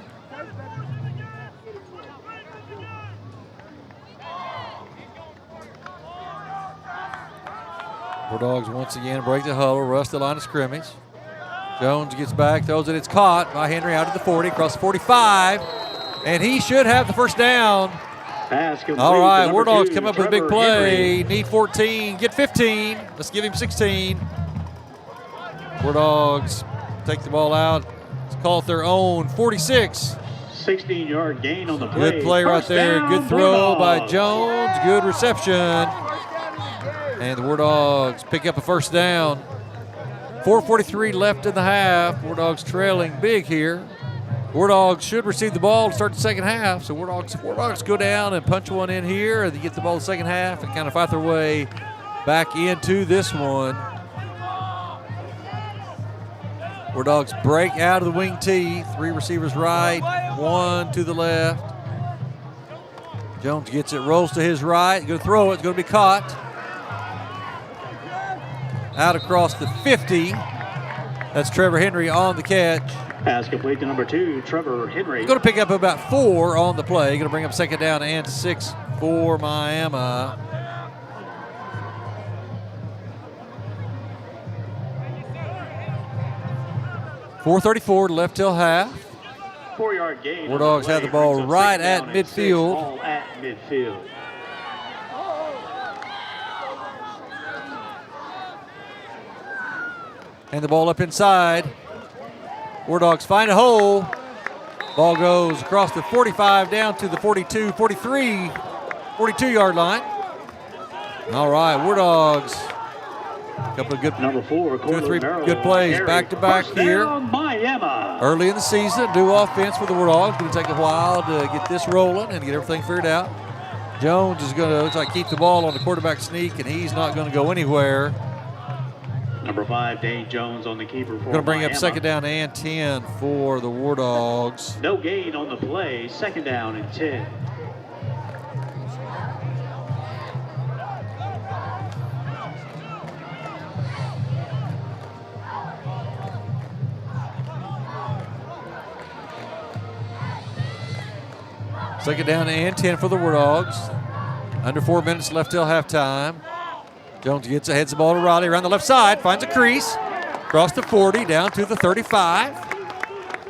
Wardogs once again break the huddle, rush the line of scrimmage. Jones gets back, throws it. It's caught by Henry out of the 40, across the 45, and he should have the first down. Pass complete. All right, to number Wardogs 2, come up with a big Trevor play. Henry. Need 14, get 15. Let's give him 16. Wardogs take the ball out. It's called their own 46. 16-yard gain on the play. Good play right First there. down, Good throw by Wardogs. Jones. Good reception. And the Wardogs pick up a first down. 4:43 left in the half. Wardogs trailing big here. Wardogs should receive the ball to start the second half. So Wardogs go down and punch one in here, and they get the ball in the second half and kind of fight their way back into this one. Wardogs break out of the wing tee. 3 receivers right, 1 to the left. Jones gets it, rolls to his right. Going to throw it. It's going to be caught. Out across the 50. That's Trevor Henry on the catch. Pass complete to number 2, Trevor Henry. Going to pick up about 4 on the play. Going to bring up 2nd down and 6 for Miami. .434 left till half. 4-yard gain. Wardogs have the ball Brings up right 2nd at down and 6, midfield. all at midfield. And the ball up inside. Wardogs find a hole. Ball goes across the 45 down to the 42, 43, 42-yard line. All right, Wardogs. A couple of good, Number 4, 2 or 3 Merrill, good plays Harry. back-to-back First here. down, Miami. Early in the season, new offense for the Wardogs. Going to take a while to get this rolling and get everything figured out. Jones is going to, looks like, keep the ball on the quarterback sneak, and he's not going to go anywhere. Number 5, Dane Jones on the keeper for Going to bring up Miami. 2nd down and 10 for the Wardogs. No gain on the play. 2nd down and 10. Second down and 10 for the Wardogs. Under 4 minutes left till halftime. Jones gets it, heads the ball to Riley around the left side, finds a crease, across the 40, down to the 35.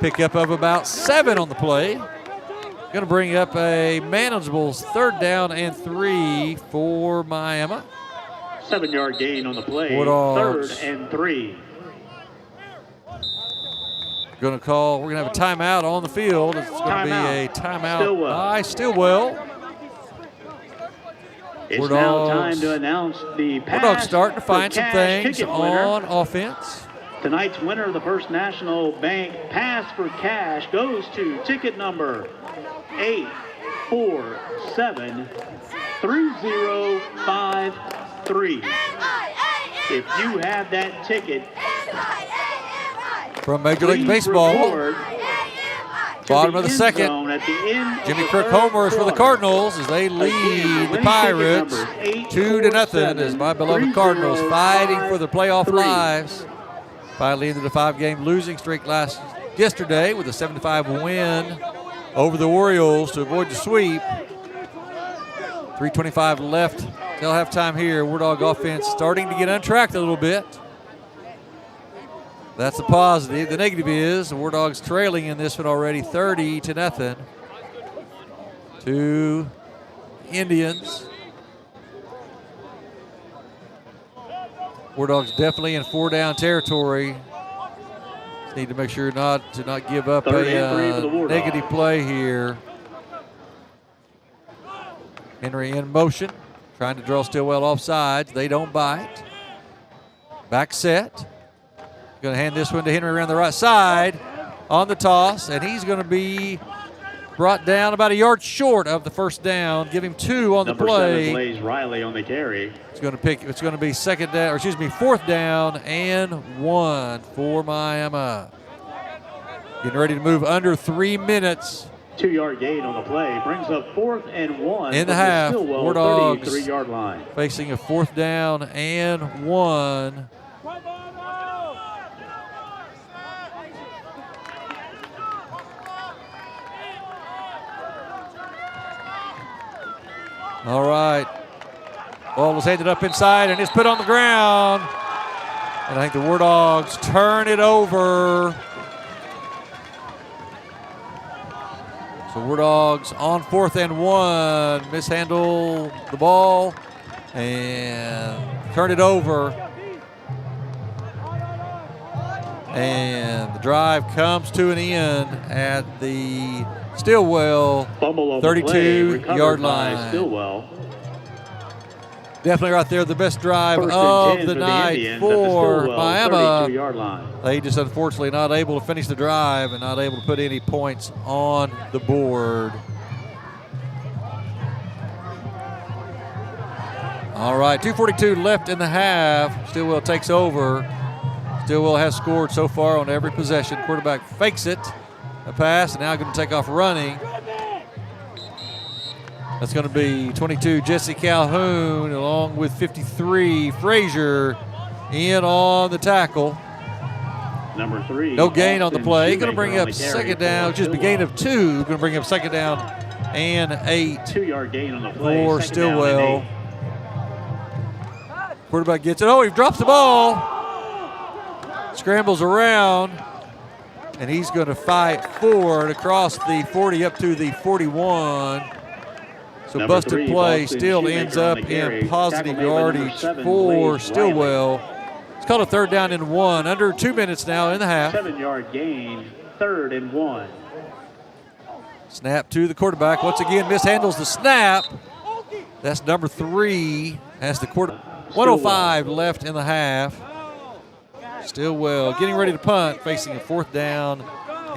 Pickup of about 7 on the play. Going to bring up a manageable 3rd down and 3 for Miami. 7-yard gain on the play. Wardogs. 3rd and 3. We're going to have a timeout on the field. It's going to be a timeout Stilwell. by Stilwell. It's now Wardogs. time to announce the pass Wardogs starting to for find some cash things ticket winner. on offense. Tonight's winner of the First National Bank Pass for Cash goes to ticket number 8473053. If you have that ticket, From Major League please Baseball. report to Bottom of the end second. zone at the end of Jimmy the Crook third homers for the quarter. Cardinals as they lead the winning Pirates ticket numbers 2-0 as my beloved Cardinals fighting for their playoff 847-3053. lives. Finally ended a 5-game losing streak yesterday with a 7-5 win over the Orioles to avoid the sweep. 3:25 left till halftime here. Wardog offense starting to get untracked a little bit. That's a positive. The negative is the Wardogs trailing in this one already 30-0 to Indians. Wardogs definitely in 4-down territory. Just need to make sure not give up 3rd and 3 for the a Wardogs. negative play here. Henry in motion, trying to draw Stilwell off sides. They don't bite. Back set. Going to hand this one to Henry around the right side on the toss, and he's going to be brought down about a yard short of the first down. Give him 2 on the Number play. 7, Blaze Riley on the carry. It's going to be 4th down and 1 for Miami. Getting ready to move under 3 minutes. 2-yard gain on the play brings up 4th and 1 in the from half. Stilwell Wardogs 33-yard line. facing a 4th down and 1. All right. Ball was handed up inside and it's put on the ground. And I think the Wardogs turn it over. So Wardogs on 4th and 1. Mishandle the ball and turn it over. And the drive comes to an end at the Stilwell 32-yard line. Stilwell. Definitely right there, the best drive 1st of and 10 the for night Indians for at the Miami. 32-yard line. They just unfortunately not able to finish the drive and not able to put any points on the board. All right, 2:42 left in the half. Stilwell takes over. Stilwell has scored so far on every possession. Quarterback fakes it, a pass, and now going to take off running. That's going to be 22, Jesse Calhoun, along with 53, Frazier, in on the tackle. Number 3. No gain on the play. Going to Shoemaker bring on up the carry second for down, just a Stilwell. gain of 2. Going to bring up second down and 8 2-yard gain on the play. for 2nd Stilwell. down and 8. Quarterback gets it. Oh, he drops the ball. Scrambles around, and he's going to fight forward across the 40 up to the 41. So Number busted 3, play Boston still Shoemaker ends on up the carry. in positive Tackle made by number yardage 7, for Blaze Stilwell. It's called a 3rd down and 1. Under 2 minutes now in the half. 7-yard gain, 3rd and 1. Snap to the quarterback. Once again, mishandles the snap. That's number 3. Has the quarter. 1:05 left in the half. Stilwell getting ready to punt, facing a 4th down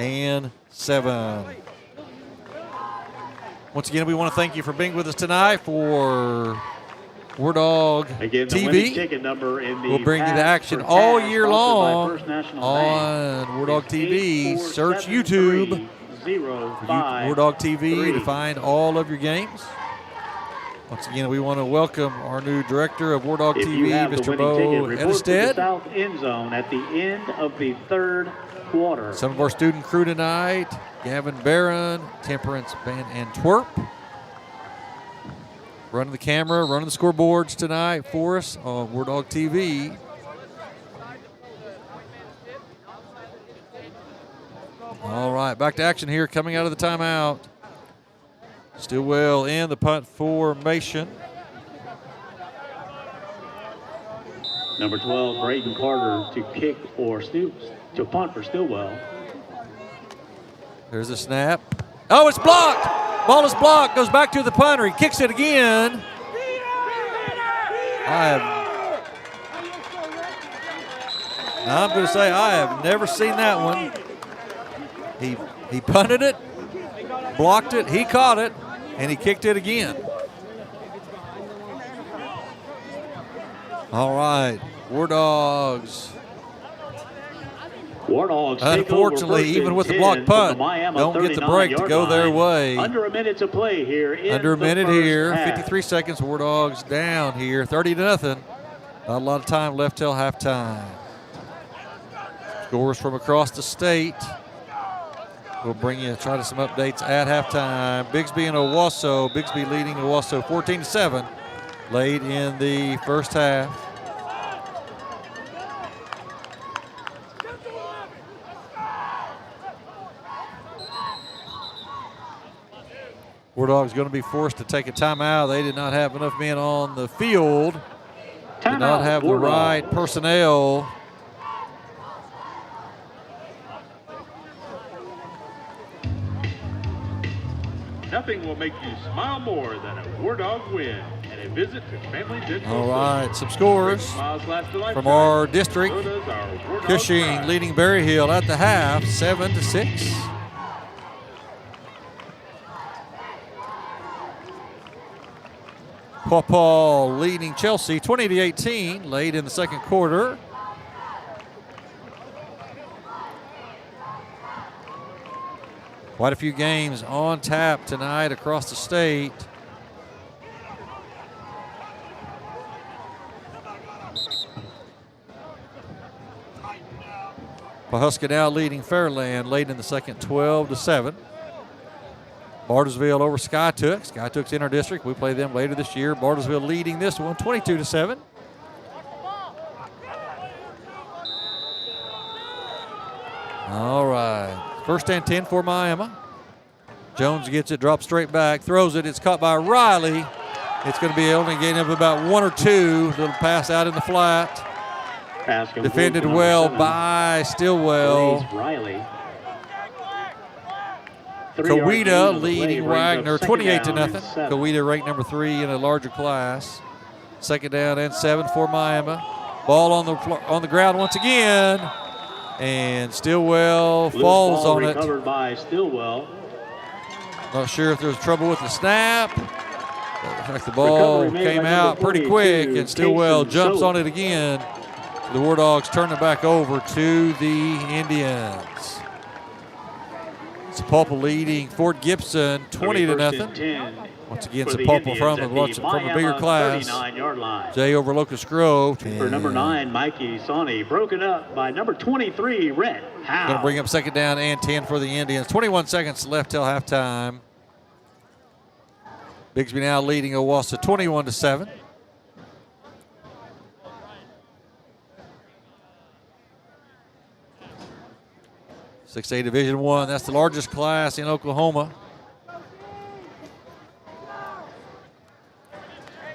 and 7. Once again, we want to thank you for being with us tonight for Wardog Again, the winning TV. ticket number in the We'll bring you the pass action for all Taz, year sponsored by long First National on Bank, Wardog is TV. Search YouTube 8473-0533. Wardog TV to find all of your games. Once again, we want to welcome our new director of Wardog If TV, you have the Mr. winning Bo ticket, report to the Edestead. south end zone at the end of the 3rd quarter. Some of our student crew tonight, Gavin Barron, Temperance Van Antwerp. Running the camera, running the scoreboards tonight for us on Wardog TV. All right, back to action here, coming out of the timeout. Stilwell in the punt formation. Number 12, Braden Carter to kick for to punt for Stilwell. There's a snap. Oh, it's blocked. Ball is blocked. Goes back to the punter. He kicks it again. I'm going to say I have never seen that one. He punted it, blocked it, he caught it, and he kicked it again. All right, Wardogs. Wardogs Unfortunately, even with the blocked punt, don't get the break to go their way. Under a minute to play here. Under a minute here, 53 seconds. Wardogs down here, 30-0. Not a lot of time left till halftime. Scores from across the state. We'll bring you try to some updates at halftime. Bigsby and Owasso. Bigsby leading Owasso 14-7 late in the first half. Wardogs going to be forced to take a timeout. They did not have enough men on the field. Did not have the right personnel. Nothing will make you smile more than a Wardog win and a visit to Family Dental. All right, some scores Smiles last a lifetime. from our district. So does our Wardog Cushing pride. leading Berry Hill at the half, 7-6. Paw leading Chelsea 20-18 late in the second quarter. Quite a few games on tap tonight across the state. Pawhuska now leading Fairland late in the second, 12-7. Bartlesville over Skytook. Skytook's in our district. We play them later this year. Bartlesville leading this one, 22-7. All right. First and 10 for Miami. Jones gets it, drops straight back, throws it. It's caught by Riley. It's going to be only a gain of about 1 or 2. Little pass out in the flat. Defended well by Stilwell. Riley. Coweta leading Wagner 28-0. Coweta ranked number 3 in a larger class. Second down and 7 for Miami. Ball on the ground once again, and Stilwell falls on it. Recovered by Stilwell. Not sure if there was trouble with the snap. The ball came out pretty quick, and Stilwell jumps on it again. The War Dogs turn it back over to the Indians. Sapulpa leading Fort Gibson 20-0. Once again, Sapulpa from a bigger class. Jay over Locust Grove. For number 9, Mikey Sawney, broken up by number 23, Rhett Howe. Going to bring up second down and 10 for the Indians. 21 seconds left till halftime. Bigsby now leading Owassa 21-7. .6A Division I, that's the largest class in Oklahoma.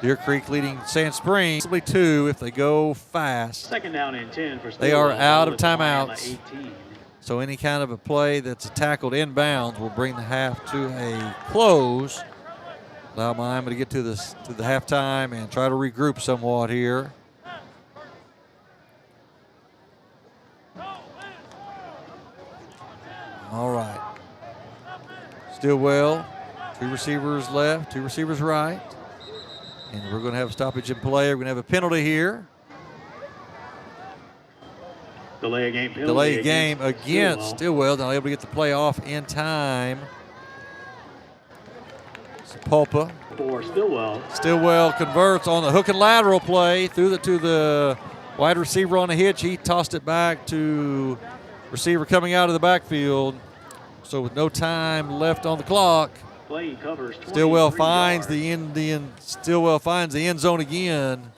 Deer Creek leading Sand Springs, possibly 2 if they go fast. Second down and 10 for They are out of timeouts. So any kind of a play that's tackled inbounds will bring the half to a close. Allow Miami to get to the halftime and try to regroup somewhat here. All right. Stilwell, 2 receivers left, 2 receivers right. And we're going to have a stoppage in play. We're going to have a penalty here. Delay game penalty. Delay game against Stilwell. Not able to get the play off in time. Sapulpa. For Stilwell. Stilwell converts on the hook and lateral play. Threw it to the wide receiver on a hitch. He tossed it back to receiver coming out of the backfield. So with no time left on the clock, Play covers Stilwell finds the end zone again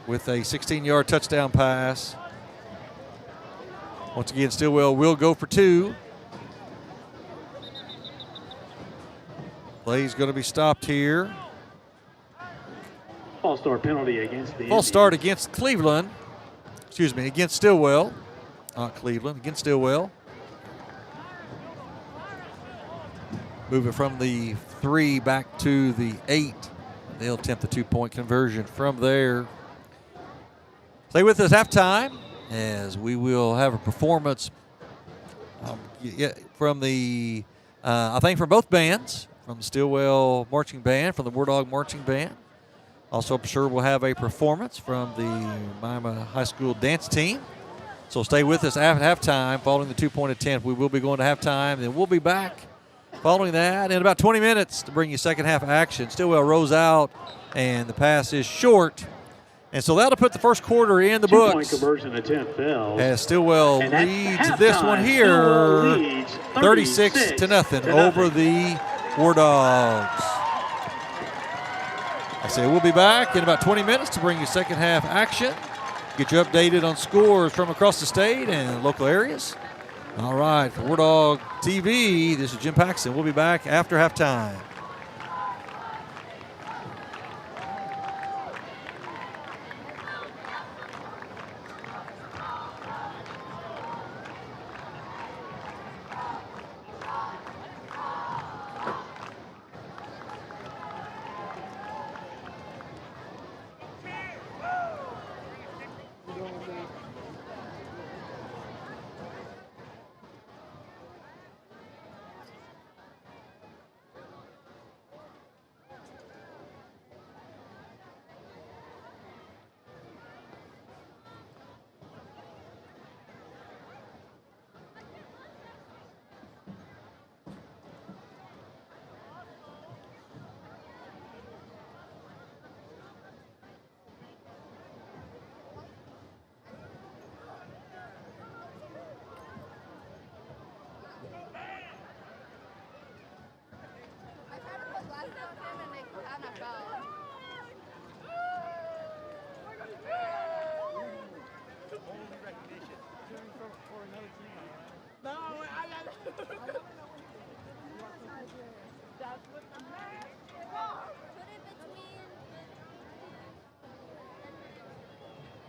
with a 16-yard touchdown pass. Once again, Stilwell will go for 2. Play's going to be stopped here. False start penalty against the False start against Cleveland. Excuse me, against Stilwell. Not Cleveland, against Stilwell. Move it from the 3 back to the 8. They'll attempt the 2-point conversion from there. Stay with us halftime as we will have a performance from the, I think from both bands, from the Stilwell Marching Band, from the Wardog Marching Band. Also, I'm sure we'll have a performance from the Miami High School dance team. So stay with us at halftime following the 2-point attempt. We will be going to halftime, then we'll be back following that in about 20 minutes to bring you second half action. Stillwell rolls out, and the pass is short. And so that'll put the first quarter in the books. 2-point conversion attempt fails. As Stilwell leads this one here, 36-0 over the War Dogs. I say we'll be back in about 20 minutes to bring you second half action. Get you updated on scores from across the state and local areas. All right, for Wardog TV, this is Jim Paxton. We'll be back after halftime.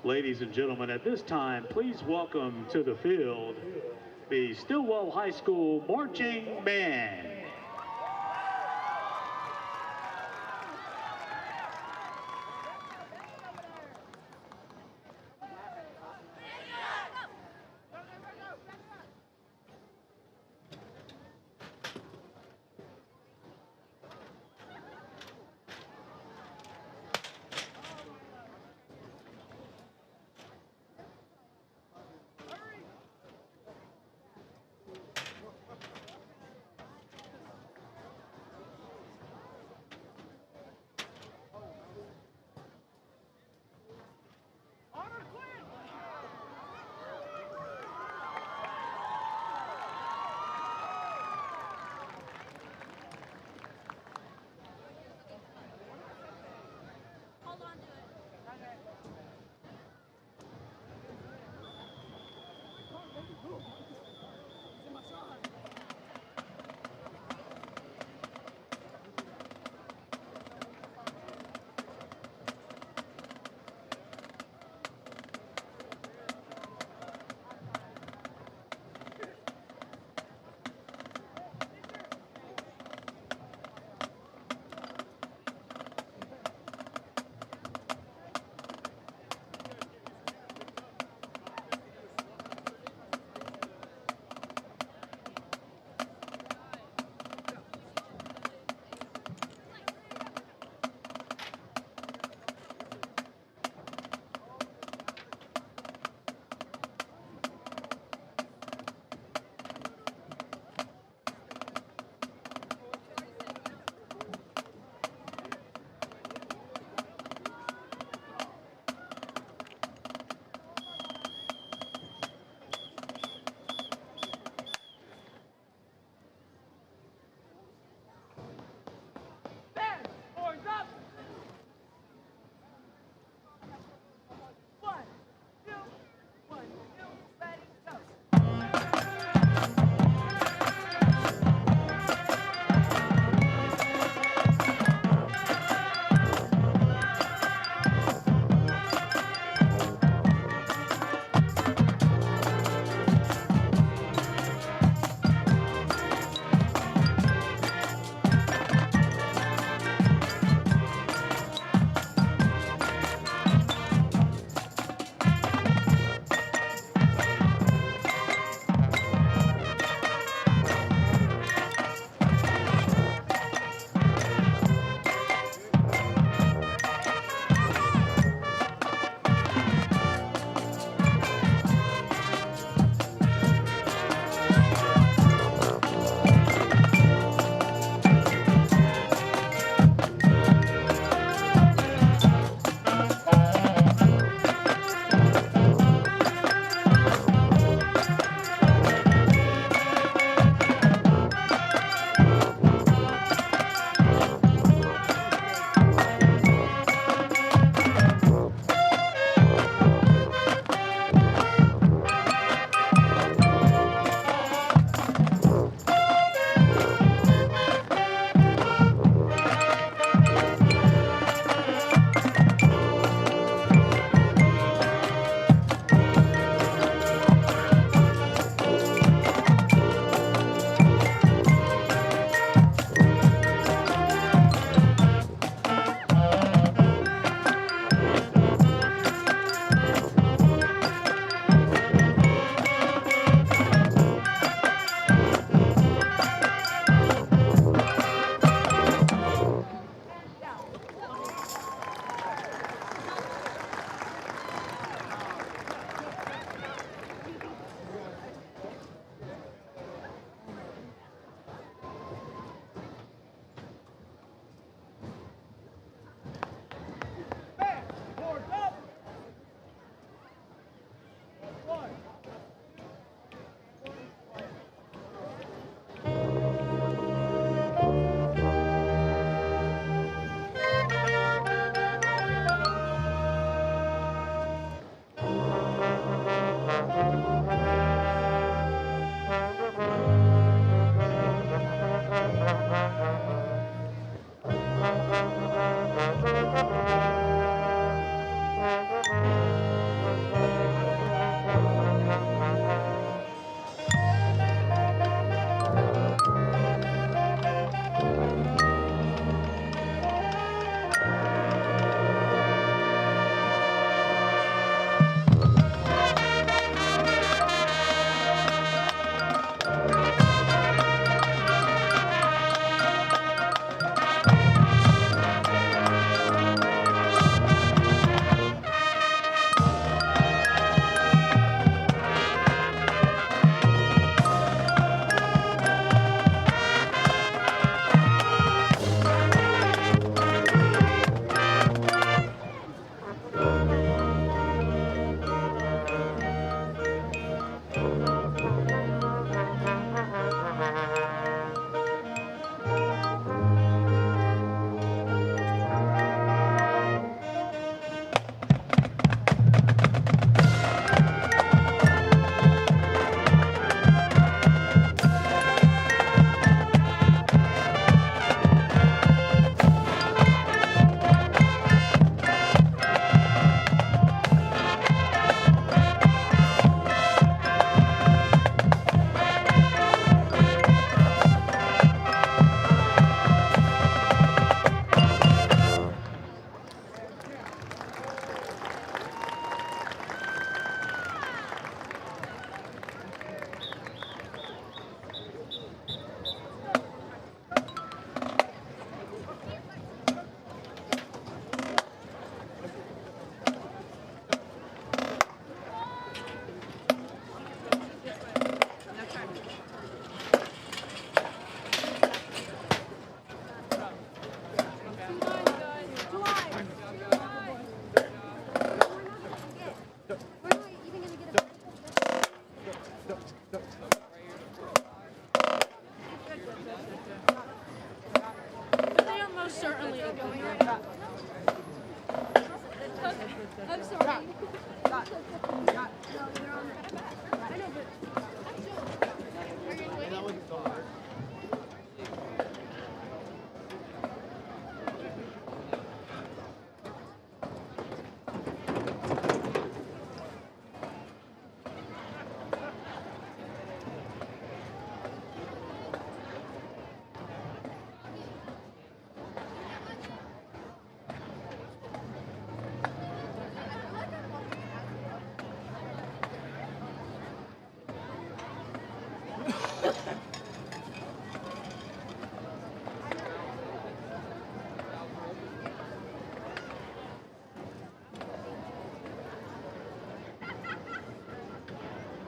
Ladies and gentlemen, at this time, please welcome to the field the Stilwell High School Marching Band.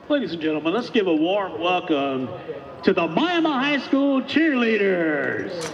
Ladies and gentlemen, let's give a warm welcome to the Miami High School cheerleaders.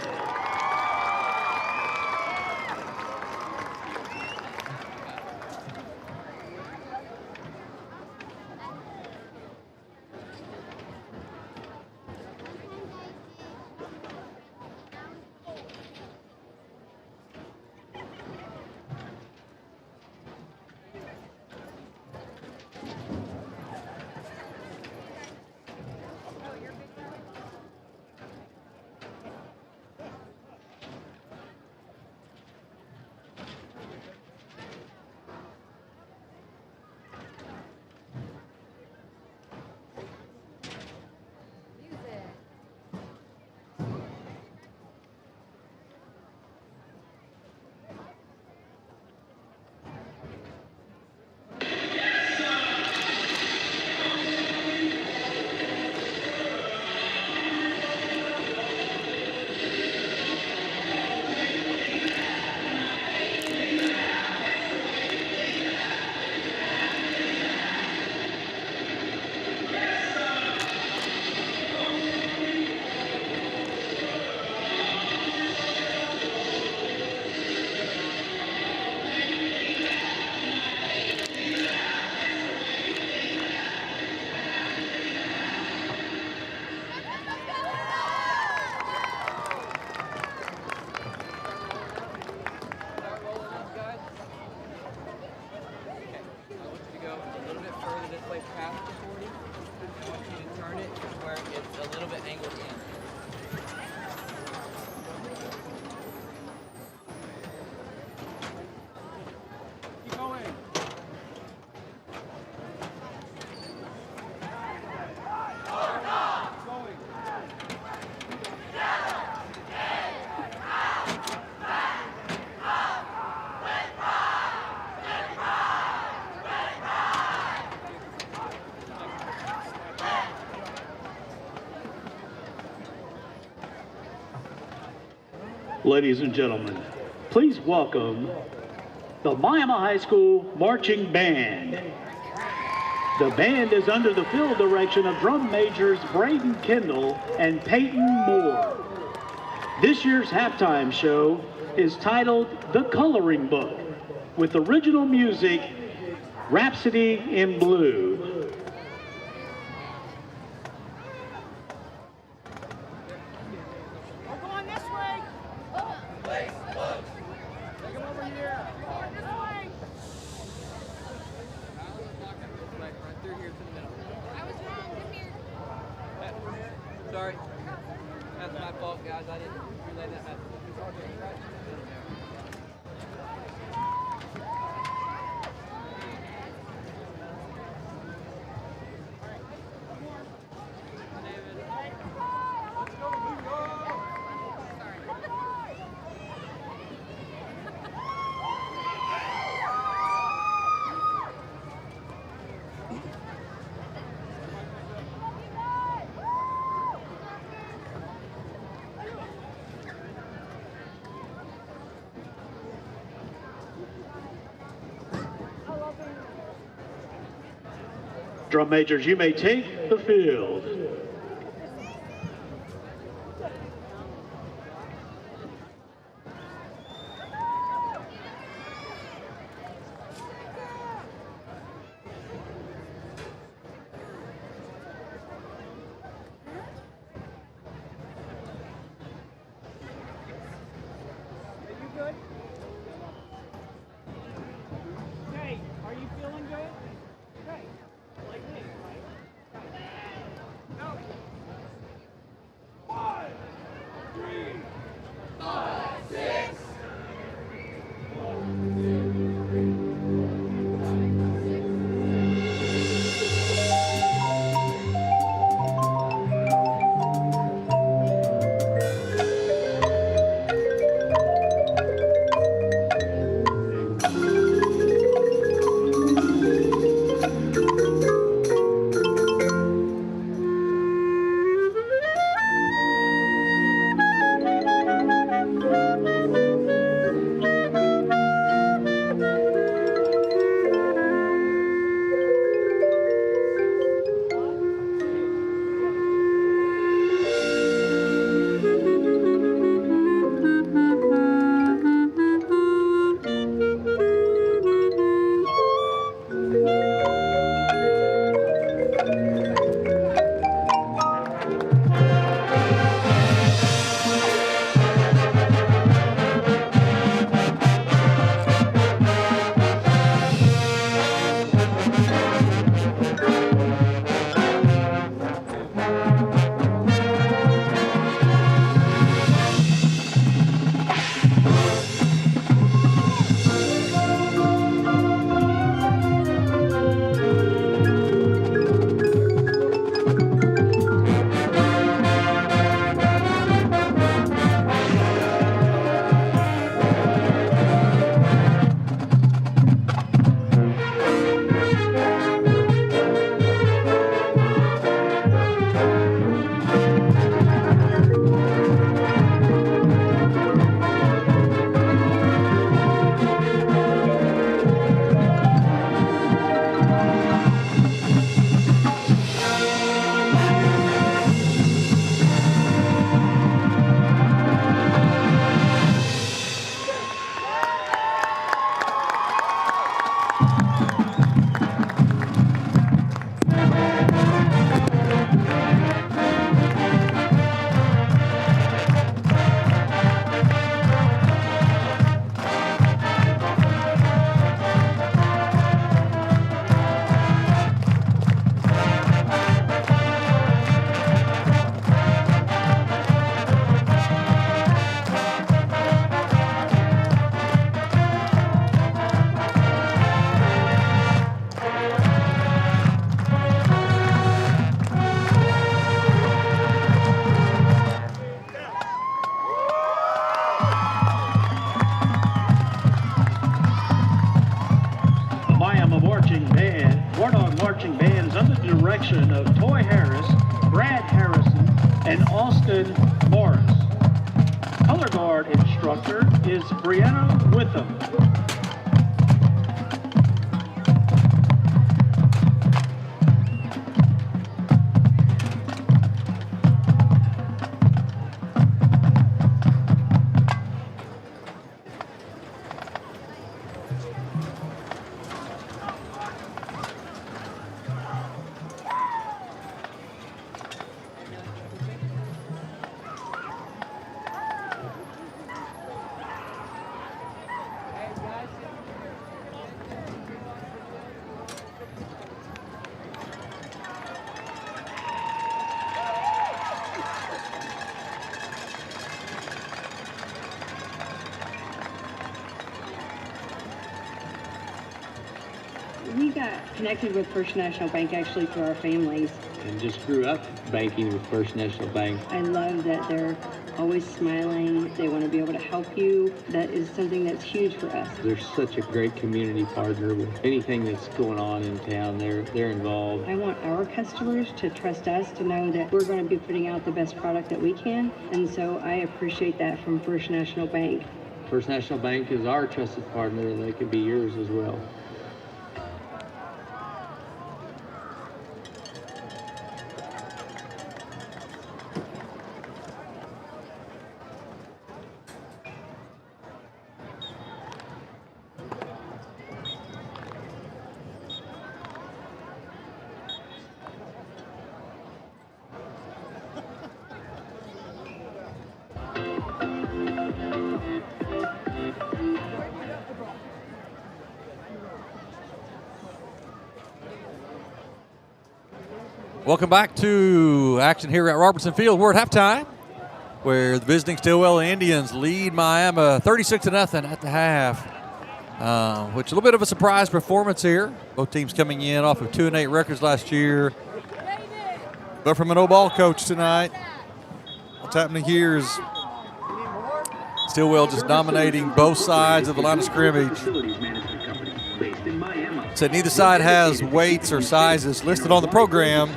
Ladies and gentlemen, please welcome the Miami High School Marching Band. The band is under the field direction of drum majors Braden Kendall and Peyton Moore. This year's halftime show is titled The Coloring Book, with original music Rhapsody in Blue. Sorry. That's my fault, guys. I didn't relay that message. Drum majors, you may take the field. Are you feeling good? Great. Like me, right? No. instruction of Toy Harris, Brad Harrison, and Austin Morris. Color guard instructor is Brianna Witham. We got connected with First National Bank actually through our families. And just grew up banking with First National Bank. I love that they're always smiling. They want to be able to help you. That is something that's huge for us. They're such a great community partner. With anything that's going on in town, they're involved. I want our customers to trust us, to know that we're going to be putting out the best product that we can. And so I appreciate that from First National Bank. First National Bank is our trusted partner, and they can be yours as well. Welcome back to action here at Robertson Field. We're at halftime, where the visiting Stilwell Indians lead Miami 36-0 at the half, which is a little bit of a surprise performance here. Both teams coming in off of 2-8 records last year, but from an no-ball coach tonight. What's happening here is Stilwell just dominating both sides of the line of scrimmage. Said neither side has weights or sizes listed on the program,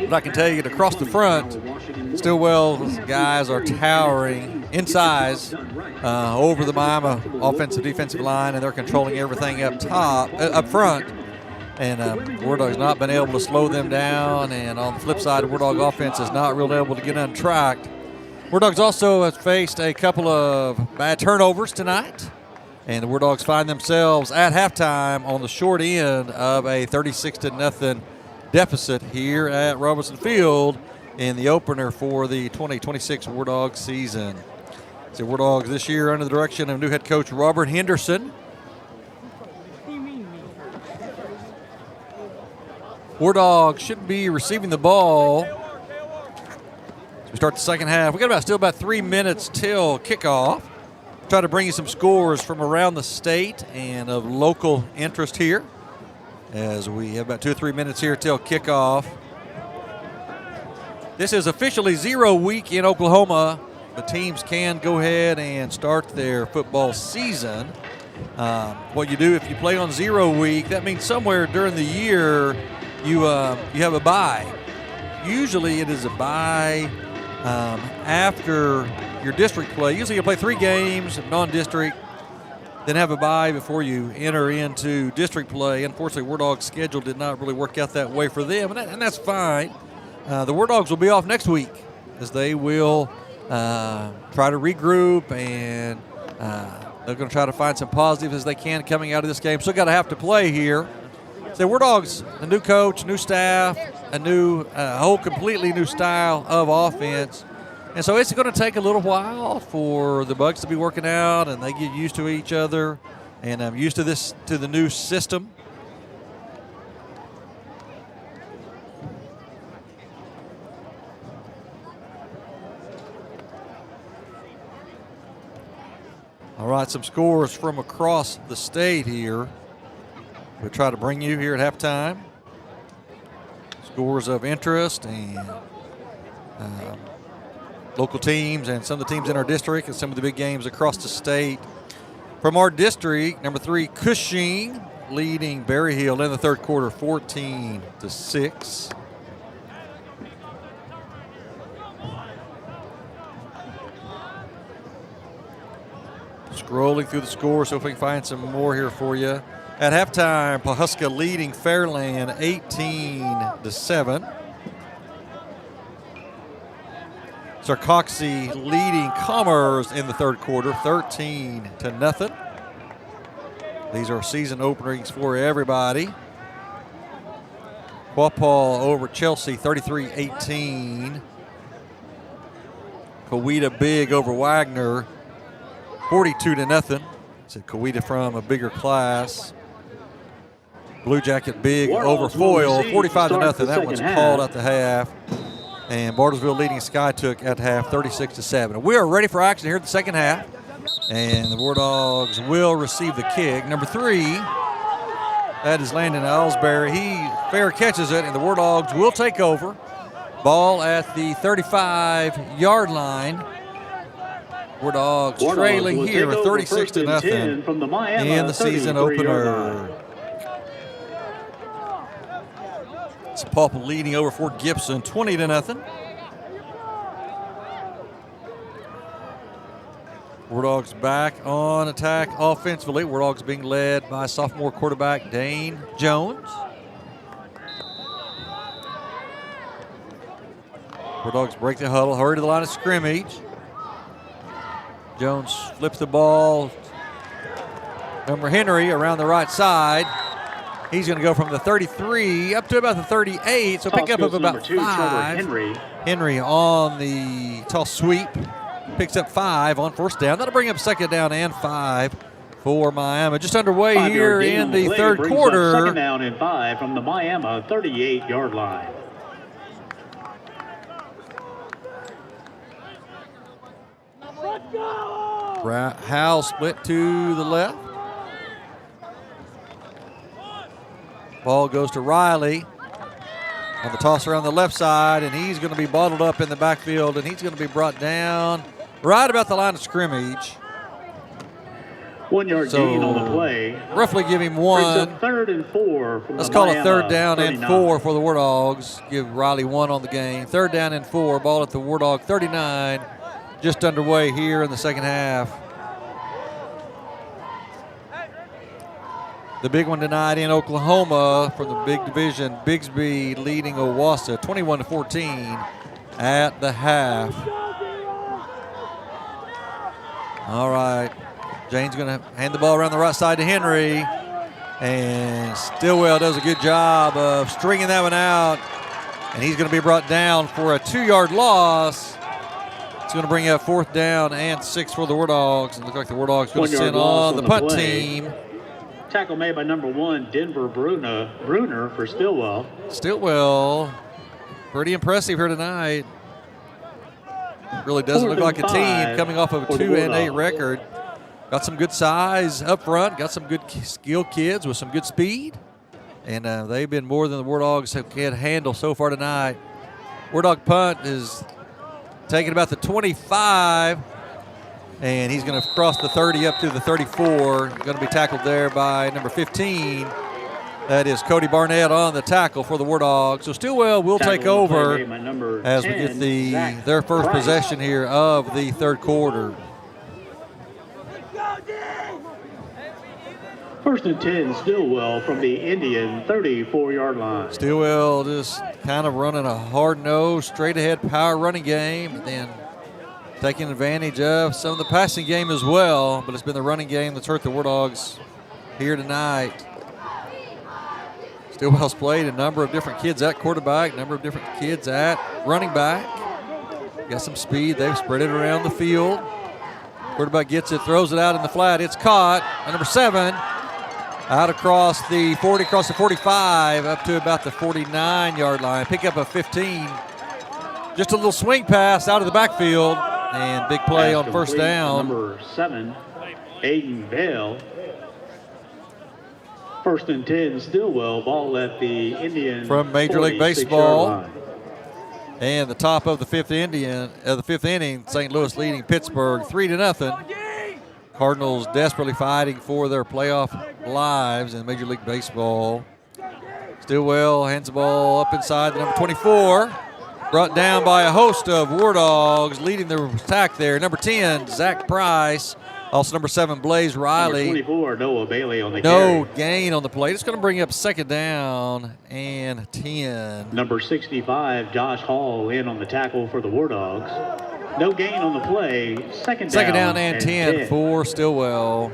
but I can tell you that across the front, Stilwell's guys are towering in size over the Miami offensive defensive line, and they're controlling everything up front. And Wardog's not been able to slow them down, and on the flip side, Wardog offense is not really able to get untracked. Wardog's also has faced a couple of bad turnovers tonight. And the Wardogs find themselves at halftime on the short end of a 36-0 deficit here at Robertson Field in the opener for the 2026 Wardog season. So Wardogs this year under the direction of new head coach Robert Henderson. Wardogs should be receiving the ball as we start the second half. We got still about 3 minutes till kickoff. Try to bring you some scores from around the state and of local interest here as we have about 2 or 3 minutes here till kickoff. This is officially 0 week in Oklahoma. The teams can go ahead and start their football season. What you do if you play on 0 week, that means somewhere during the year you have a bye. Usually it is a bye after your district play. Usually you play 3 games, non-district, then have a bye before you enter into district play. Unfortunately, Wardog's schedule did not really work out that way for them, and that's fine. The Wardogs will be off next week as they will try to regroup, and they're going to try to find some positives as they can coming out of this game. Still got to have to play here. So Wardogs, a new coach, new staff, a whole completely new style of offense. And so it's going to take a little while for the Bucks to be working out, and they get used to each other, and I'm used to the new system. All right, some scores from across the state here. We'll try to bring you here at halftime. Scores of interest and local teams and some of the teams in our district and some of the big games across the state. From our district, number 3, Cushing leading Berry Hill in the third quarter 14-6. Scrolling through the score, so if we can find some more here for you. At halftime, Pawhuska leading Fairland 18-7. Sarcoxy leading Commerce in the third quarter 13-0. These are season openings for everybody. Quapaw over Chelsea 33-18. Coweta big over Wagner 42-0. Said Coweta from a bigger class. Blue Jacket big over Foyle 45-0. That one's called at the half. And Bartlesville leading Skytook at half 36-7. We are ready for action here at the second half. And the War Dogs will receive the kick. Number 3, that is Landon Ellsbury. He fair catches it, and the War Dogs will take over. Ball at the 35-yard line. War Dogs trailing here 36-0 from the in the season opener. Pauple leading over Fort Gibson 20-0. War Dogs back on attack offensively. War Dogs being led by sophomore quarterback Dane Jones. War Dogs break the huddle, hurry to the line of scrimmage. Jones flips the ball. Number Henry around the right side. He's going to go from the 33 up to about the 38, so pick up of about 5. Henry on the toss sweep. Picks up 5 on first down. That'll bring up second down and 5 for Miami. Just underway here in the third quarter. Second down and 5 from the Miami 38-yard line. Howell split to the left. Ball goes to Riley on the toss around the left side, and he's going to be bottled up in the backfield, and he's going to be brought down right about the line of scrimmage. 1 yard gain on the play. Roughly give him 1. Third and 4. Let's call it third down and 4 for the War Dogs. Give Riley 1 on the game. Third down and 4. Ball at the War Dog 39. Just underway here in the second half. The big one tonight in Oklahoma from the big division. Bigsby leading Owassa 21-14 at the half. All right. Jane's going to hand the ball around the right side to Henry. And Stilwell does a good job of stringing that one out. And he's going to be brought down for a 2-yard loss. It's going to bring up fourth down and 6 for the War Dogs. It looks like the War Dogs going to send on the punt team. Tackle made by number 1, Denver Bruner for Stilwell. Stillwell, pretty impressive here tonight. Really doesn't look like a team coming off of a 2-8 record. Got some good size up front. Got some good skilled kids with some good speed. And they've been more than the War Dogs have had handle so far tonight. War Dog punt is taking about the 25. And he's going to cross the 30 up to the 34. Going to be tackled there by number 15. That is Cody Barnett on the tackle for the War Dogs. So Stilwell will take over as we get their first possession here of the third quarter. First and 10, Stilwell from the Indian 34-yard line. Stilwell just kind of running a hard-nosed, straight-ahead power running game, and then taking advantage of some of the passing game as well, but it's been the running game that's hurt the War Dogs here tonight. Stilwell's played a number of different kids at quarterback, a number of different kids at running back. Got some speed. They've spread it around the field. Quarterback gets it, throws it out in the flat. It's caught by number 7. Out across the 40, across the 45, up to about the 49-yard line. Pick up a 15. Just a little swing pass out of the backfield. And big play on first down. Number 7, Aiden Vale. First and 10, Stilwell. Ball at the Indian from Major League Baseball. And the top of the fifth inning, St. Louis leading Pittsburgh 3-0. Cardinals desperately fighting for their playoff lives in Major League Baseball. Stillwell hands the ball up inside the number 24. Brought down by a host of War Dogs leading the attack there. Number 10, Zach Price. Also number 7, Blaze Riley. Number 24, Noah Bailey on the No carry. gain on the plate. It's going to bring up second down and 10. Number 65, Josh Hall in on the tackle for the War Dogs. No gain on the play. Second down and 10 for Stillwell.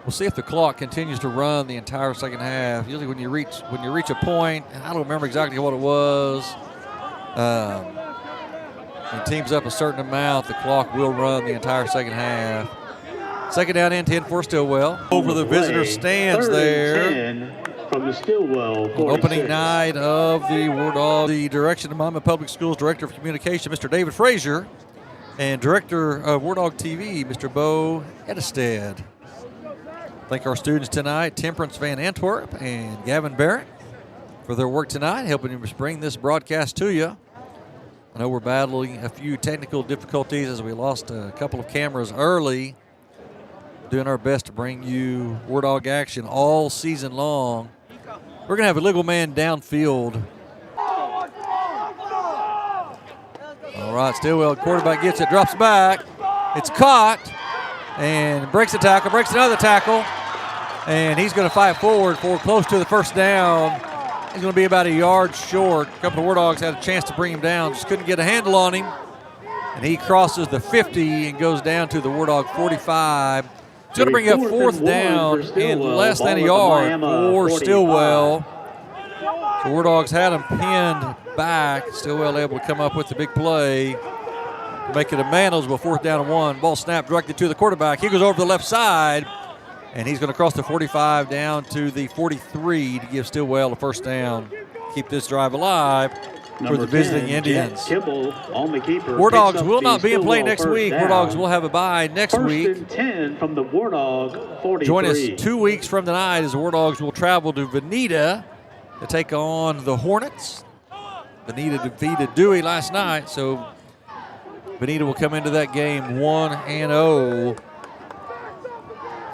We'll see if the clock continues to run the entire second half. Usually when you reach a point, I don't remember exactly what it was. When the team's up a certain amount, the clock will run the entire second half. Second down and 10 for Stillwell. Over the visitor stands there. 10 from the Stillwell 46. Opening night of the War Dog. The direction of Miami Public Schools Director of Communication, Mr. David Frazier, and Director of Wardog TV, Mr. Bo Edestead. Thank our students tonight, Temperance Van Antwerp and Gavin Barrett, for their work tonight, helping us bring this broadcast to you. I know we're battling a few technical difficulties as we lost a couple of cameras early. Doing our best to bring you War Dog action all season long. We're going to have a legal man downfield. All right, Stillwell, quarterback gets it, drops back. It's caught and breaks a tackle, breaks another tackle. And he's going to fight forward for close to the first down. He's going to be about a yard short. A couple of War Dogs had a chance to bring him down, just couldn't get a handle on him. And he crosses the 50 and goes down to the War Dog 45. It's going to bring up fourth down and less than a yard for Stillwell. The War Dogs had him pinned back. Stillwell able to come up with the big play to make it a manageable fourth down and 1. Ball snapped directly to the quarterback. He goes over the left side, and he's going to cross the 45 down to the 43 to give Stillwell a first down. Keep this drive alive for the visiting Indians. On the keeper. War Dogs will not be in play next week. War Dogs will have a bye next week. First and 10 from the War Dog 43. Join us 2 weeks from tonight as the War Dogs will travel to Veneta to take on the Hornets. Veneta defeated Dewey last night, so Veneta will come into that game 1-0.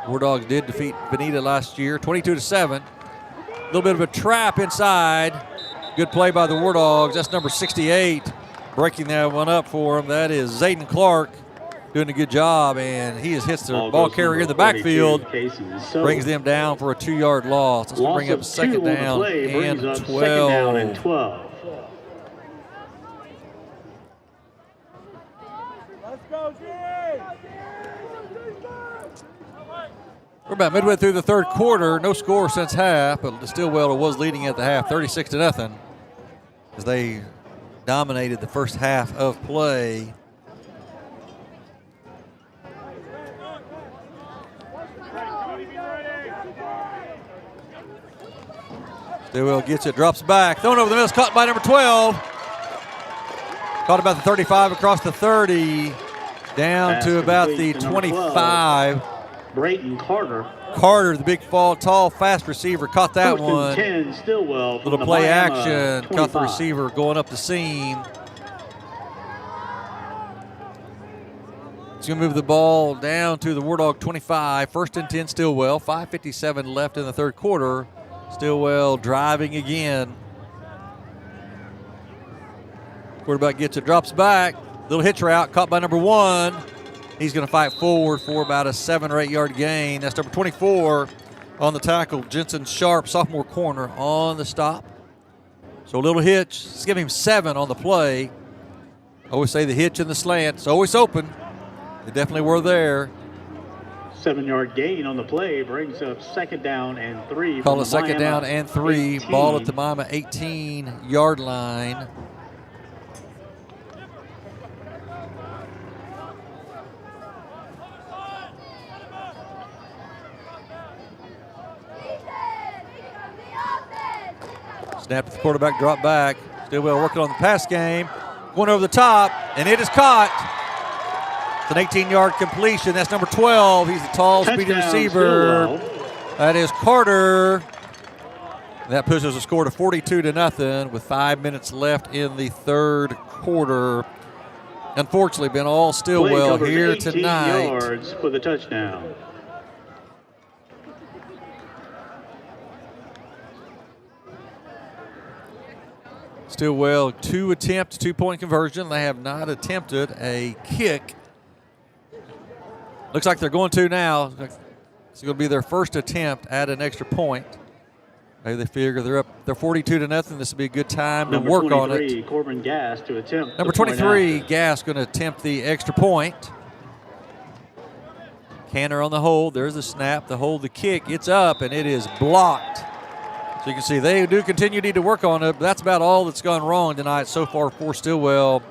War Dogs did defeat Veneta last year, 22-7. A little bit of a trap inside. Good play by the War Dogs. That's number 68, breaking that one up for him. That is Zayden Clark doing a good job, and he hits the ball carrier in the backfield, brings them down for a 2-yard loss. Let's bring up second down and 12. We're about midway through the third quarter. No score since half, but Stillwell was leading at the half, 36-0, as they dominated the first half of play. Stillwell gets it, drops back, thrown over the middle, caught by number 12. Caught about the 35 across the 30, down to about the 25. Brayton Carter. Carter, the big, tall, fast receiver, caught that one. 10, Stillwell. Little play action, 25. Caught the receiver going up the seam. He's going to move the ball down to the War Dog 25. First and 10, Stillwell. 5:57 left in the third quarter. Stillwell driving again. Quarterback gets it, drops back. Little hitch route, caught by number 1. He's going to fight forward for about a 7 or 8 yard gain. That's number 24 on the tackle. Jensen Sharp, sophomore corner, on the stop. So a little hitch. Let's give him 7 on the play. I always say the hitch and the slant. It's always open. They definitely were there. 7-yard gain on the play brings up second down and 3. Call it second down and 3. 18. Ball at the Miami 18-yard line. Snap to the quarterback, drop back. Stillwell working on the pass game. Going over the top, and it is caught. It's an 18-yard completion. That's number 12. He's the tall, speedy receiver. That is Carter. That pushes the score to 42-0 with 5 minutes left in the third quarter. unfortunately been all Play Stilwell covers here 18 tonight. yards for the touchdown. Stilwell, 2 attempts, 2-point conversion. They have not attempted a kick. Looks like they're going to now. It's going to be their first attempt at an extra point. Maybe they figure they're 42-0. This will be a good time to work on it. Corbin Gass to attempt. Number 23, Gass going to attempt the extra point. Canner on the hold. There's the snap, the hold, the kick. It's up, and it is blocked. So you can see they do continue to need to work on it, but that's about all that's gone wrong tonight so far for Stilwell.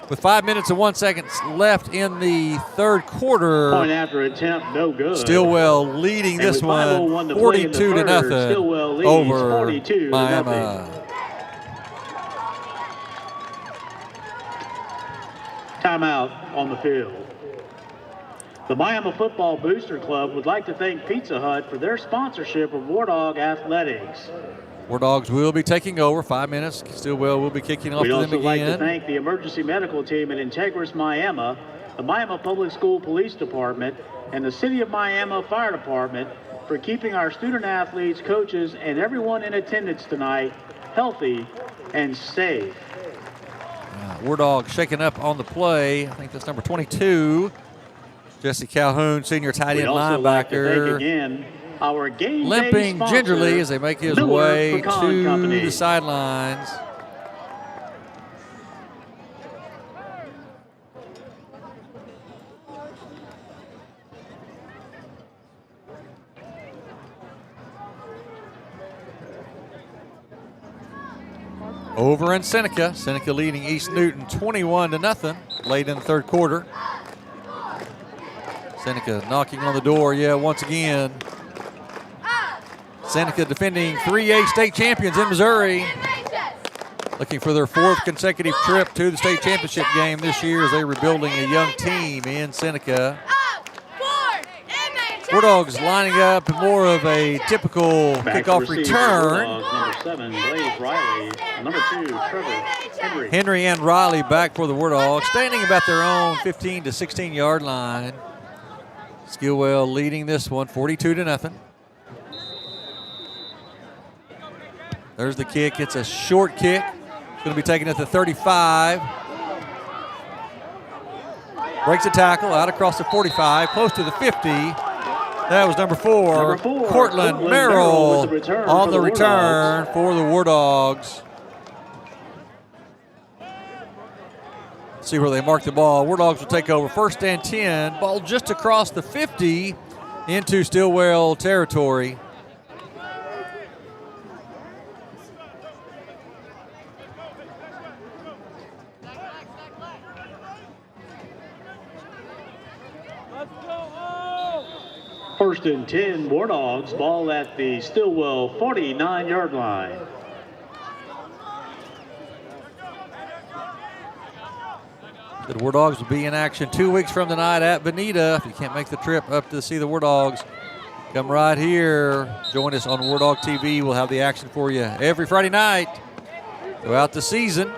With 5 minutes and 1 second left in the third quarter. Point after attempt, no good. Stillwell leading this one 42-0 over 42 Miami. Timeout on the field. The Miami Football Booster Club would like to thank Pizza Hut for their sponsorship of Wardog Athletics. Wardogs will be taking over. 5 minutes. Stillwell will be kicking off We'd to them also again. like to thank the emergency medical team at Integris Miami, the Miami Public School Police Department, and the City of Miami Fire Department for keeping our student athletes, coaches, and everyone in attendance tonight healthy and safe. Wardog shaking up on the play. I think that's number 22. Jesse Calhoun, senior tight end linebacker. Like to thank again our game limping day gingerly as they make his way to the sidelines. Over in Seneca. Seneca leading East Newton 21-0 late in the third quarter. Seneca knocking on the door, once again. Seneca defending 3A state champions in Missouri. Looking for their 4th consecutive trip to the state championship game this year as they're rebuilding a young team in Seneca. Wardogs lining up more of a typical kickoff return. Number 7, Blaze Riley. Number 2, Trevor Henry and Riley back for the Wardogs, standing about their own 15 to 16-yard line. Stilwell leading this one 42-0. There's the kick. It's a short kick. It's going to be taken at the 35. Breaks the tackle out across the 45, close to the 50. That was number 4, Cortland Merrill on the return for the Wardogs. See where they mark the ball. Wardogs will take over 1st and 10. Ball just across the 50 into Stilwell territory. First and 10, Wardogs, ball at the Stilwell 49-yard line. The Wardogs will be in action 2 weeks from tonight at Bonita. If you can't make the trip up to see the Wardogs, come right here. Join us on Wardog TV. We'll have the action for you every Friday night throughout the season.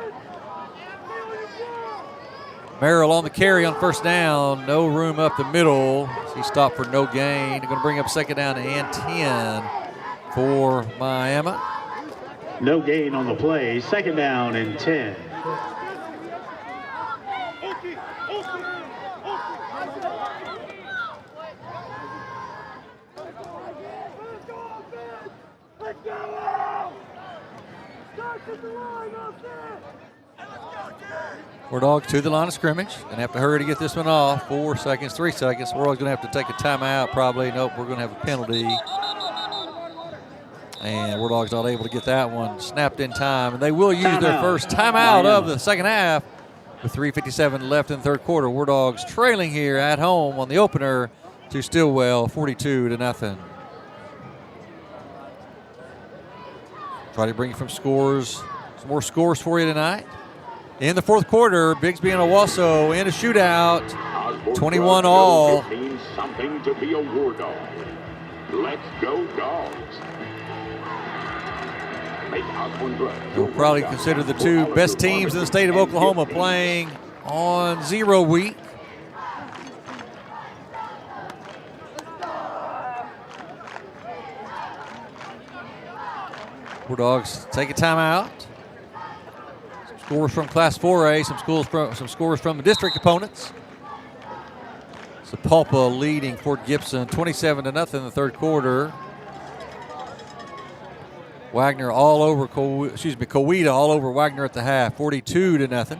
Merrill on the carry on 1st down. No room up the middle. He stopped for no gain. They're going to bring up 2nd down and 10 for Miami. No gain on the play. 2nd down and 10. Wardogs to the line of scrimmage. Going to have to hurry to get this one off. 4 seconds, 3 seconds. Wardogs going to have to take a timeout probably. Nope, we're going to have a penalty. And Wardogs not able to get that one snapped in time. And they will use their first timeout of the second half with 3:57 left in the third quarter. Wardogs trailing here at home on the opener to Stilwell 42-0. Try to bring you some more scores for you tonight. In the fourth quarter, Bigsby and Owasso in a shootout, 21-all. It means something to be a Wardog. Let's go Dogs. We'll probably consider the two best teams in the state of Oklahoma playing on 0 week. Wardogs take a timeout. Some scores from Class 4A, some scores from the district opponents. Sapulpa leading Fort Gibson 27-0 in the third quarter. Wagner all over, Coweta all over Wagner at the half, 42-0.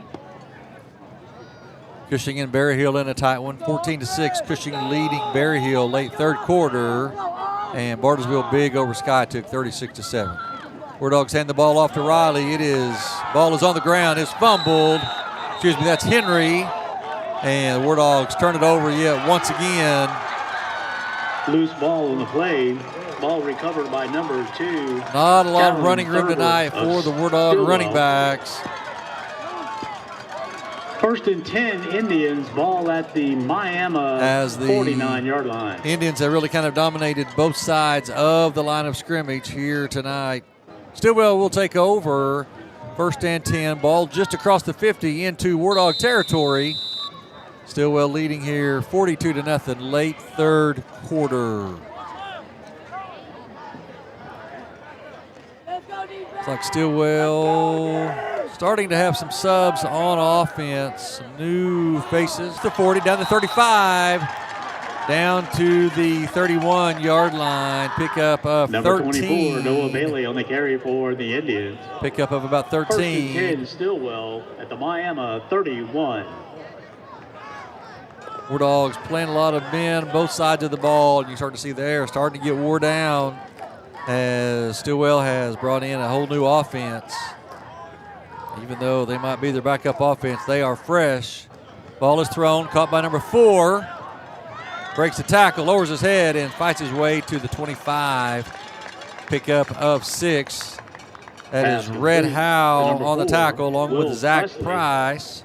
Cushing and Berry Hill in a tight one, 14-6. Cushing leading Berry Hill late third quarter, and Bartlesville big over Skytook, 36-7. Wardogs hand the ball off to Riley. Ball is on the ground. It's fumbled. That's Henry. And the Wardogs turn it over yet once again. Loose ball on the play. Ball recovered by number 2. Not a lot of running room tonight for the Wardog running backs. First and 10 Indians, ball at the Miami 49-yard line. Indians have really kind of dominated both sides of the line of scrimmage here tonight. Stilwell will take over. First and 10, ball just across the 50 into Wardog territory. Stilwell leading here 42-0 late third quarter. Looks like Stilwell starting to have some subs on offense, some new faces. To 40, down to 35, down to the 31-yard line. Pickup of Number 13. 24, Noah Bailey on the carry for the Indians. Pickup of about 13. First and 10 Stilwell at the Miami 31. Wardogs playing a lot of men both sides of the ball, and you start to see the air starting to get wore down as Stilwell has brought in a whole new offense. Even though they might be their backup offense, they are fresh. Ball is thrown, caught by number 4. Breaks the tackle, lowers his head, and fights his way to the 25. Pickup of 6. That is Red Howe on the tackle, along with Zach Price.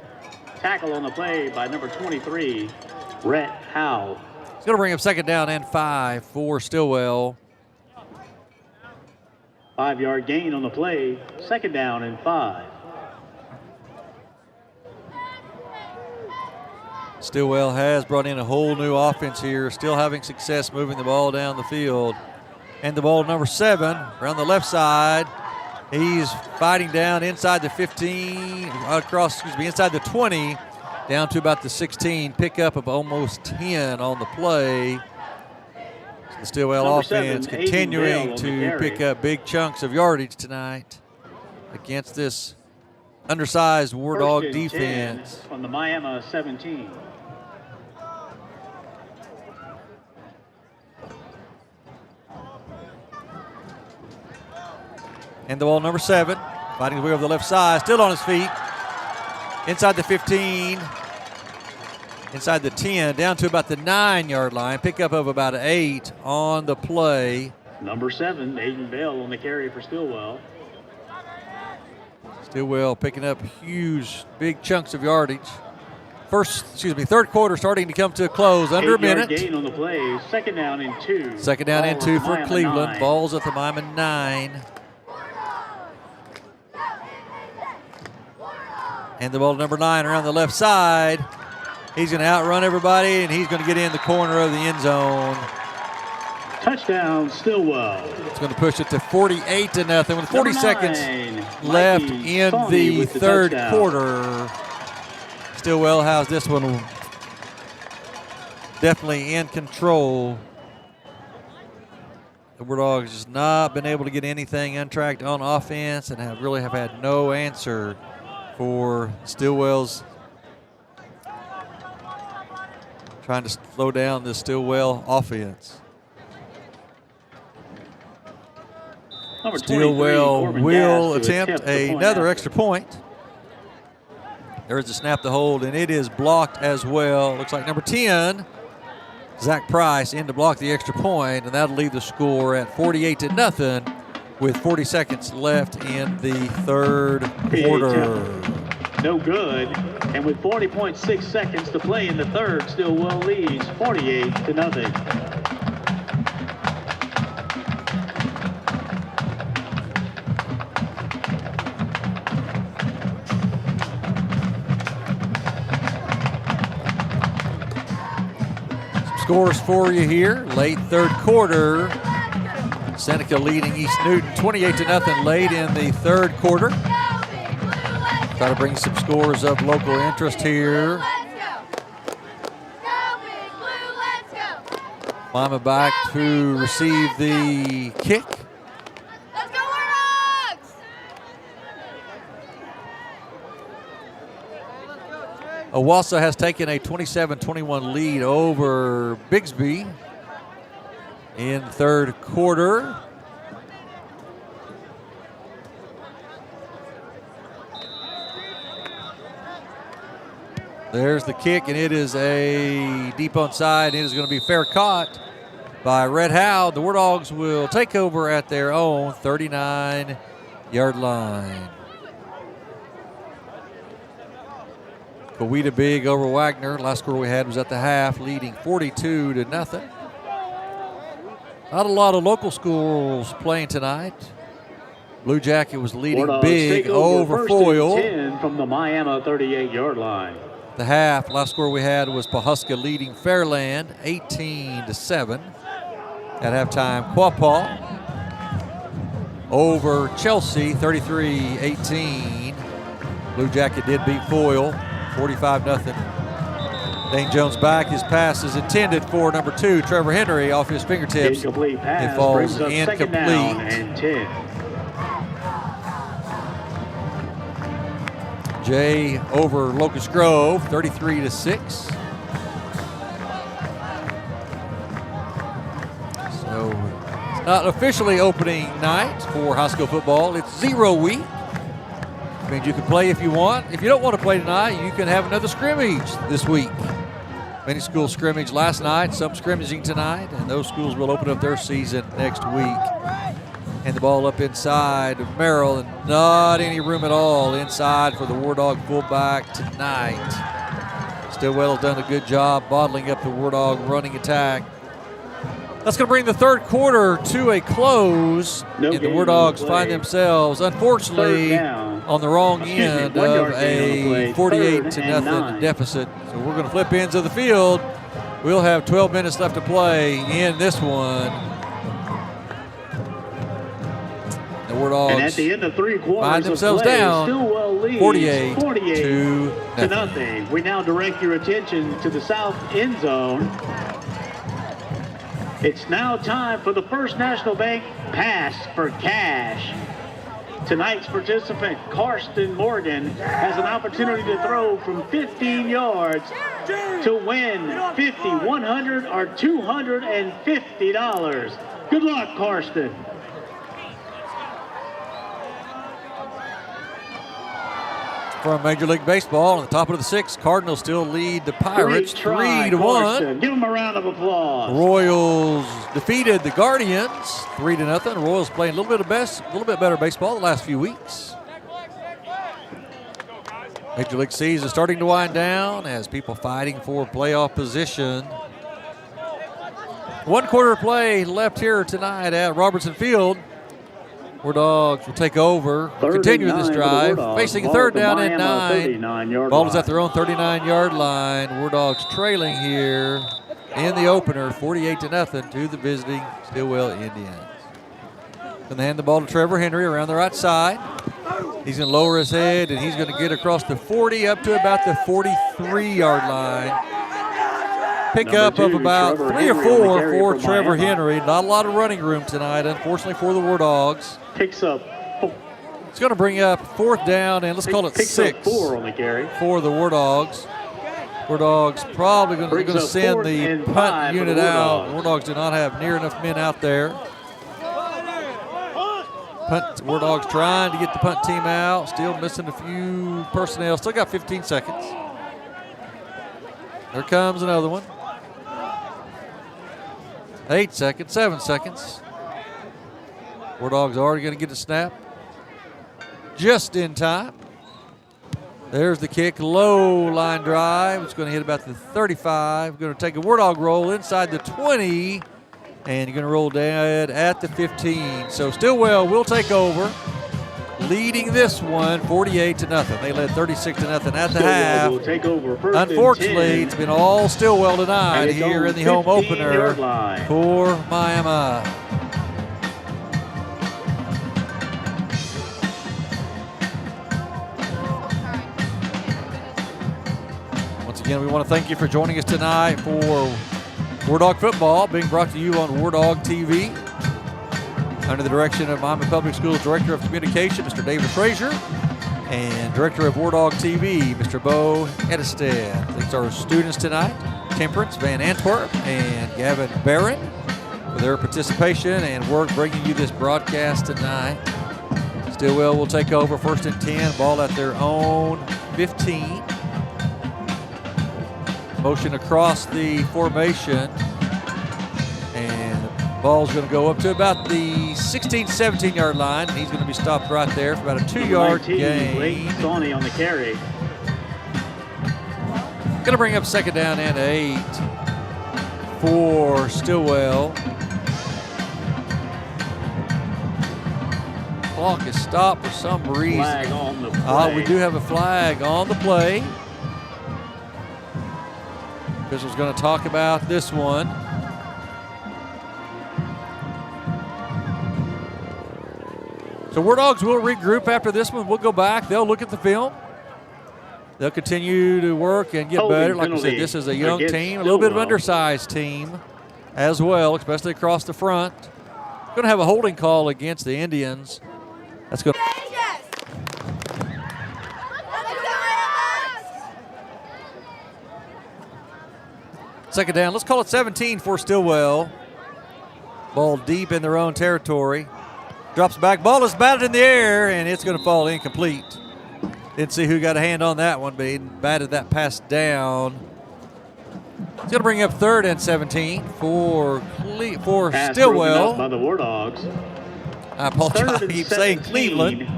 Tackle on the play by number 23, Rhett Howe. It's going to bring up second down and 5 for Stilwell. 5-yard gain on the play, second down and 5. Stilwell has brought in a whole new offense here, still having success moving the ball down the field. And the ball number 7 around the left side. He's fighting down inside the 15, inside the 20, down to about the 16. Pickup of almost 10 on the play. So the Stilwell Number offense 7, continuing to pick up big chunks of yardage tonight against this undersized Wardog defense. From the Miami 17. And the ball number 7, fighting his way over the left side, still on his feet. Inside the 15, inside the 10, down to about the 9-yard line. Pickup of about 8 on the play. Number 7, Aiden Bell on the carry for Stilwell. Stilwell picking up huge, big chunks of yardage. Third quarter starting to come to a close, under a minute. Gain on the play, second down and 2. Second down and 2 for Cleveland. 9. Ball's at the Miami 9. And the ball number 9 around the left side. He's going to outrun everybody, and he's going to get in the corner of the end zone. Touchdown, Stilwell. It's going to push it to 48-0 with 40 seconds left in the third quarter. Stilwell has this one definitely in control. The Wardogs just not been able to get anything untracked on offense and have had no answer for Stilwell's trying to slow down this Stilwell offense. Stilwell will attempt another extra point. There is a snap to hold, and it is blocked as well. Looks like number 10, Zach Price, in to block the extra point, and that'll leave the score at 48-0 with 40 seconds left in the third quarter. No good. And with 40.6 seconds to play in the third, Stilwell leads 48-0. scores for you here. Late third quarter. Seneca leading East Newton 28-0 late in the third quarter. Try to bring some scores of local interest here. Mama back to receive the kick. Let's go, Wardogs! Owasso has taken a 27-21 lead over Bigsby in third quarter. There's the kick, and it is a deep onside. It is going to be fair caught by Red Howe. The Wardogs will take over at their own 39-yard line. Coweta big over Wagner. Last score we had was at the half, leading 42-0. Not a lot of local schools playing tonight. Blue Jacket was leading Wardogs big over Foyle. 10 from the Miami 38-yard line. The half, last score we had was Pawhuska leading Fairland 18-7. At halftime, Quapaw over Chelsea 33-18. Blue Jacket did beat Foyle 45-0. Dane Jones back. His pass is intended for number 2, Trevor Henry, off his fingertips. Incomplete pass It falls brings up second down incomplete. and 10. Jay over Locust Grove 33-6. So it's not officially opening night for high school football. It's 0 week. It means you can play if you want. If you don't want to play tonight, you can have another scrimmage this week. Many schools scrimmaged last night, some scrimmaging tonight, and those schools will open up their season next week. And the ball up inside of Merrill, and not any room at all inside for the Wardog fullback tonight. Stilwell has done a good job bottling up the Wardog running attack. That's going to bring the third quarter to a close, and the Wardogs find themselves, unfortunately, on the wrong end of a 48-0 deficit. So we're going to flip ends of the field. We'll have 12 minutes left to play in this one. The Wardogs And at the end of 3 quarters find themselves of play, down Stilwell leads 48 to to nothing. We now direct your attention to the south end zone. It's now time for the First National Bank Pass for Cash. Tonight's participant, Karsten Morgan, has an opportunity to throw from 15 yards to win $50, $100, or $250. Good luck, Karsten. From Major League Baseball, on the top of the 6th, Cardinals still lead the Pirates 3-1. Karsten. Give them a round of applause. Royals defeated the Guardians 3-0. Royals playing a little bit better baseball the last few weeks. Major League season starting to wind down as people fighting for playoff position. 1 quarter play left here tonight at Robertson Field. Wardogs will take over, continue this drive, facing a third down and 9. Ball is at their own 39-yard line. Wardogs trailing here in the opener, 48-0 to the visiting Stilwell Indians. Going to hand the ball to Trevor Henry around the right side. He's going to lower his head, and he's going to get across the 40 up to about the 43-yard line. Pickup of about 3 or 4 for Trevor Henry. Not a lot of running room tonight, unfortunately, for the Wardogs. Picks up. It's going to bring up 4th down, and let's call it 6 4 on the carry for the Wardogs. Wardogs probably going to send the punt unit out. Wardogs do not have near enough men out there. Wardogs trying to get the punt team out. Still missing a few personnel. Still got 15 seconds. There comes another one. 8 seconds, 7 seconds. Wardogs already going to get a snap. Just in time. There's the kick, low line drive. It's going to hit about the 35. Going to take a Wardog roll inside the 20. And you're going to roll dead at the 15. So Stilwell will take over leading this one 48-0. They led 36-0 at the Stilwell half. will take over first and Unfortunately, 10. it's been all Stilwell tonight And it's here on in the home 15-yard opener line. for Miami. Once again, we want to thank you for joining us tonight for Wardog Football, being brought to you on Wardog TV. Under the direction of Miami Public Schools Director of Communication, Mr. David Frazier, and Director of Wardog TV, Mr. Bo Edestead. Thanks to our students tonight, Temperance Van Antwerp and Gavin Barron, for their participation and work bringing you this broadcast tonight. Stilwell will take over first and 10, ball at their own 15. Motion across the formation, and the ball's going to go up to about the 16, 17-yard line, and he's going to be stopped right there for about a 2-yard gain. Late Sawney on the carry. Going to bring up second down and 8 for Stilwell. Clock is stopped for some reason. Flag on the play. We do have a flag on the play. Official's going to talk about this one. So Wardogs will regroup after this one. We'll go back. They'll look at the film. They'll continue to work and get Holding better. Like I penalty said, this is a young against team, a little bit of Stilwell. undersized team as well, especially across the front. Going to have a holding call against the Indians. That's going to... Second down. Let's call it 17 for Stilwell. Ball deep in their own territory. Drops back. Ball is batted in the air, and it's going to fall incomplete. Didn't see who got a hand on that one, but he batted that pass down. It's going to bring up third and 17 for Pass broken up Stilwell. by the Wardogs. I apologize. Third I and keep saying 17 Cleveland.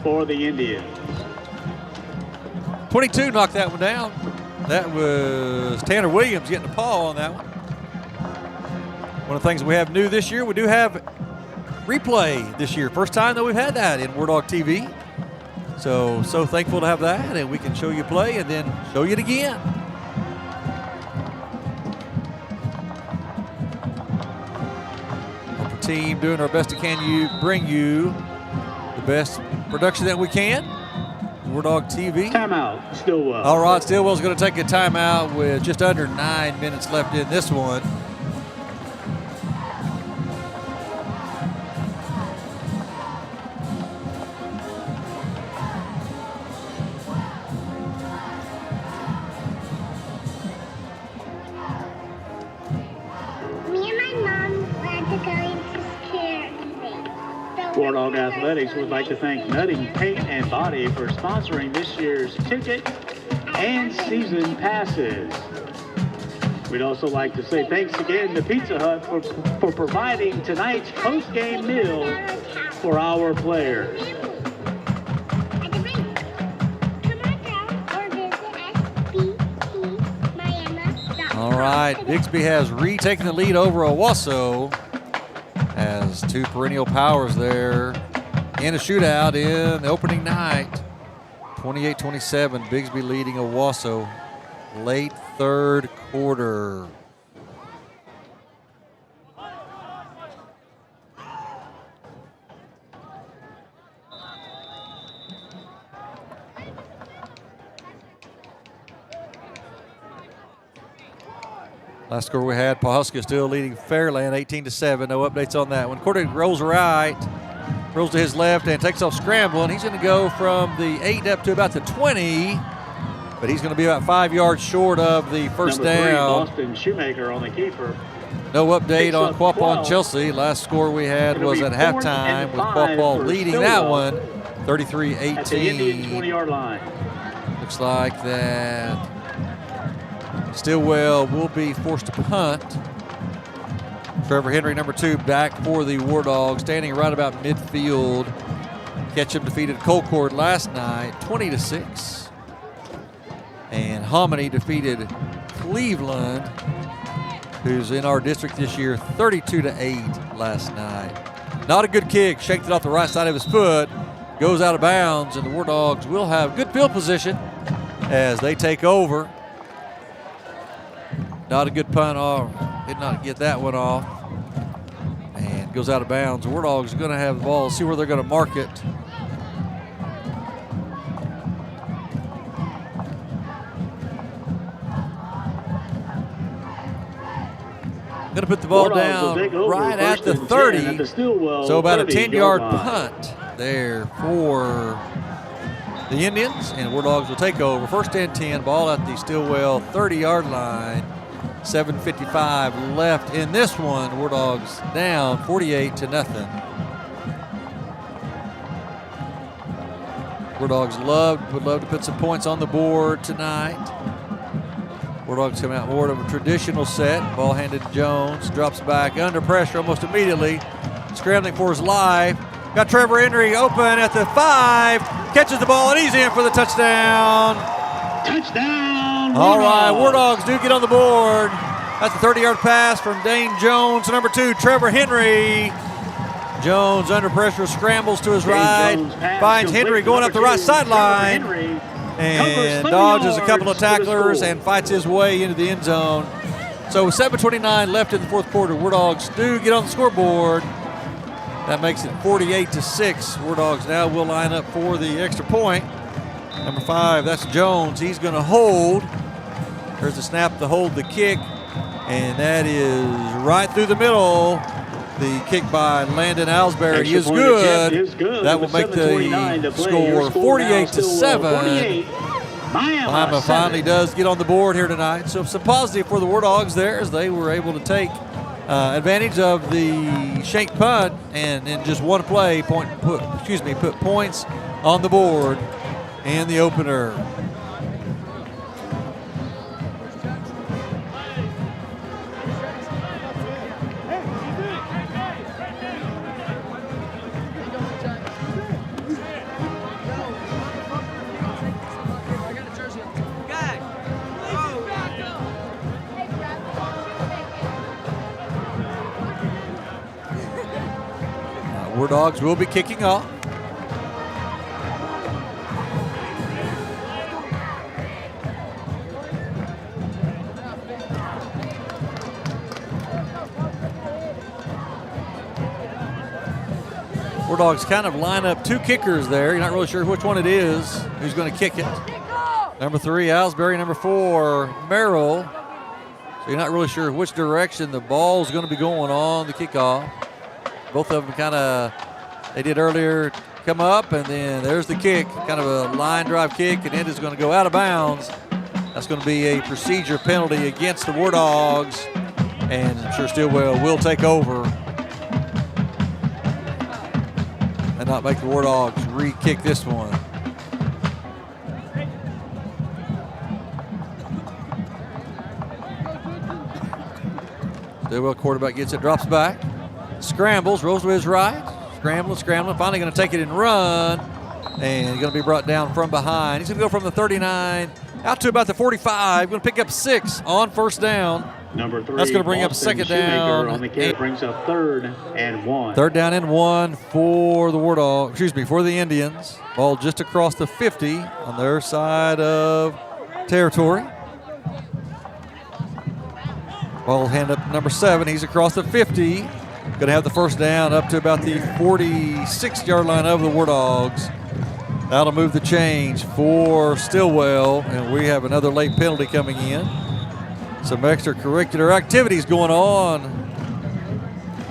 for the Indians. 22 knocked that one down. That was Tanner Williams getting a paw on that one. One of the things we have new this year, we do have replay this year. First time that we've had that in Wardog TV. So thankful to have that, and we can show you play and then show you it again. Our team doing our best to bring you the best production that we can. Wardog TV. Timeout, Stilwell. All right, Stilwell's going to take a timeout with just under 9 minutes left in this one. Me and my mom want to go into security. Wardog Athletics would like to thank Nutting Paint and Body for sponsoring this year's ticket and season passes. We'd also like to say thanks again to Pizza Hut for providing tonight's post-game meal for our players. All right, Bixby has retaken the lead over Owasso as two perennial powers there in a shootout in the opening night. 28-27, Bixby leading Owasso late third quarter. Last score we had, Pawhuska still leading Fairland 18-7. No updates on that one. Quarter rolls right, rolls to his left and takes off scrambling. He's going to go from the 8 up to about the 20, but he's going to be about 5 yards short of the first Number 3, down. Boston Shoemaker on the keeper. No update Picks on up Quapaw 12. and Chelsea. Last score we had It'll was be at 4th halftime and with 5 Quapaw for leading Stilwell that one, at the Indians' 33-18. 20-yard line. Looks like that Stilwell will be forced to punt. Trevor Henry, number 2, back for the Wardogs, standing right about midfield. Ketchum defeated Colcord last night, 20-6. And Hominy defeated Cleveland, who's in our district this year, 32-8 last night. Not a good kick, shaked it off the right side of his foot, goes out of bounds, and the War Dogs will have good field position as they take over. Not a good punt off. Did not get that one off. And goes out of bounds. The War Dogs are going to have the ball. See where they're going to mark it. Going to put the ball down right at the 30. So about a 10-yard punt there for the Indians. And War Dogs will take over. First and 10. Ball at the Stilwell 30-yard line. 7:55 left in this one. War Dogs down 48-0. War Dogs would love to put some points on the board tonight. War Dogs come out more of a traditional set. Ball handed to Jones. Drops back under pressure almost immediately. Scrambling for his life. Got Trevor Henry open at the 5. Catches the ball and he's in for the touchdown. Touchdown! All right, War Dogs do get on the board. That's a 30-yard pass from Dane Jones to number 2, Trevor Henry. Jones under pressure, scrambles to his right, finds Henry going up the right sideline, and dodges a couple of tacklers and fights his way into the end zone. So with 7:29 left in the fourth quarter, War Dogs do get on the scoreboard. That makes it 48-6. War Dogs now will line up for the extra point. Number 5, that's Jones. He's going to hold. There's the snap to hold the kick, and that is right through the middle. The kick by Landon Ellsbury is good. That will make the score 48-7. Miami finally does get on the board here tonight. So some positive for the War Dogs there as they were able to take advantage of the shank punt and in just one play put points on the board in the opener. War Dogs will be kicking off. War Dogs kind of line up 2 kickers there. You're not really sure which one it is who's going to kick it. Number 3, Ellsbury. Number 4, Merrill. So you're not really sure which direction the ball is going to be going on the kickoff. Both of them they did earlier, come up, and then there's the kick, kind of a line drive kick, and it is going to go out of bounds. That's going to be a procedure penalty against the War Dogs, and I'm sure Stilwell will take over and not make the War Dogs re-kick this one. Stilwell quarterback gets it, drops back. Scrambles, rolls to his right, scrambling, finally going to take it and run, and he's going to be brought down from behind. He's going to go from the 39 out to about the 45, going to pick up 6 on first down. Number 3, that's going to bring up second down. On the kick brings up 3rd and 1. 3rd down and 1 for the for the Indians. Ball just across the 50 on their side of territory. Ball hand up number 7, he's across the 50. Going to have the first down up to about the 46-yard line of the War Dogs. That'll move the change for Stilwell, and we have another late penalty coming in. Some extracurricular activities going on.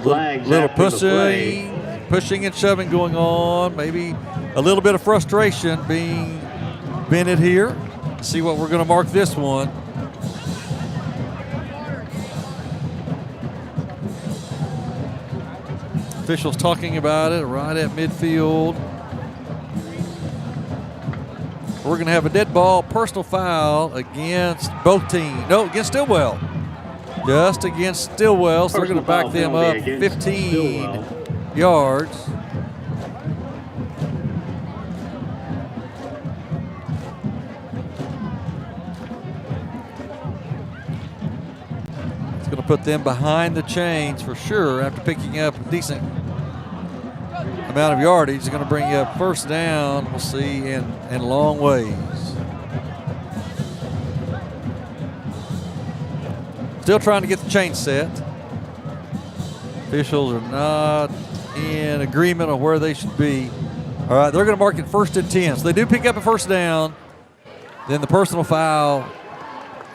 Little pushing and shoving going on. Maybe a little bit of frustration being vented here. Let's see what we're going to mark this one. Officials talking about it right at midfield. We're going to have a dead ball, personal foul against both teams. No, against Stilwell. Just against Stilwell. So they're going to back them up 15 yards. It's going to put them behind the chains for sure after picking up a decent amount of yardage is going to bring you up first down. We'll see in long ways. Still trying to get the chain set. Officials are not in agreement on where they should be. All right, they're going to mark it 1st and 10. So they do pick up a first down. Then the personal foul.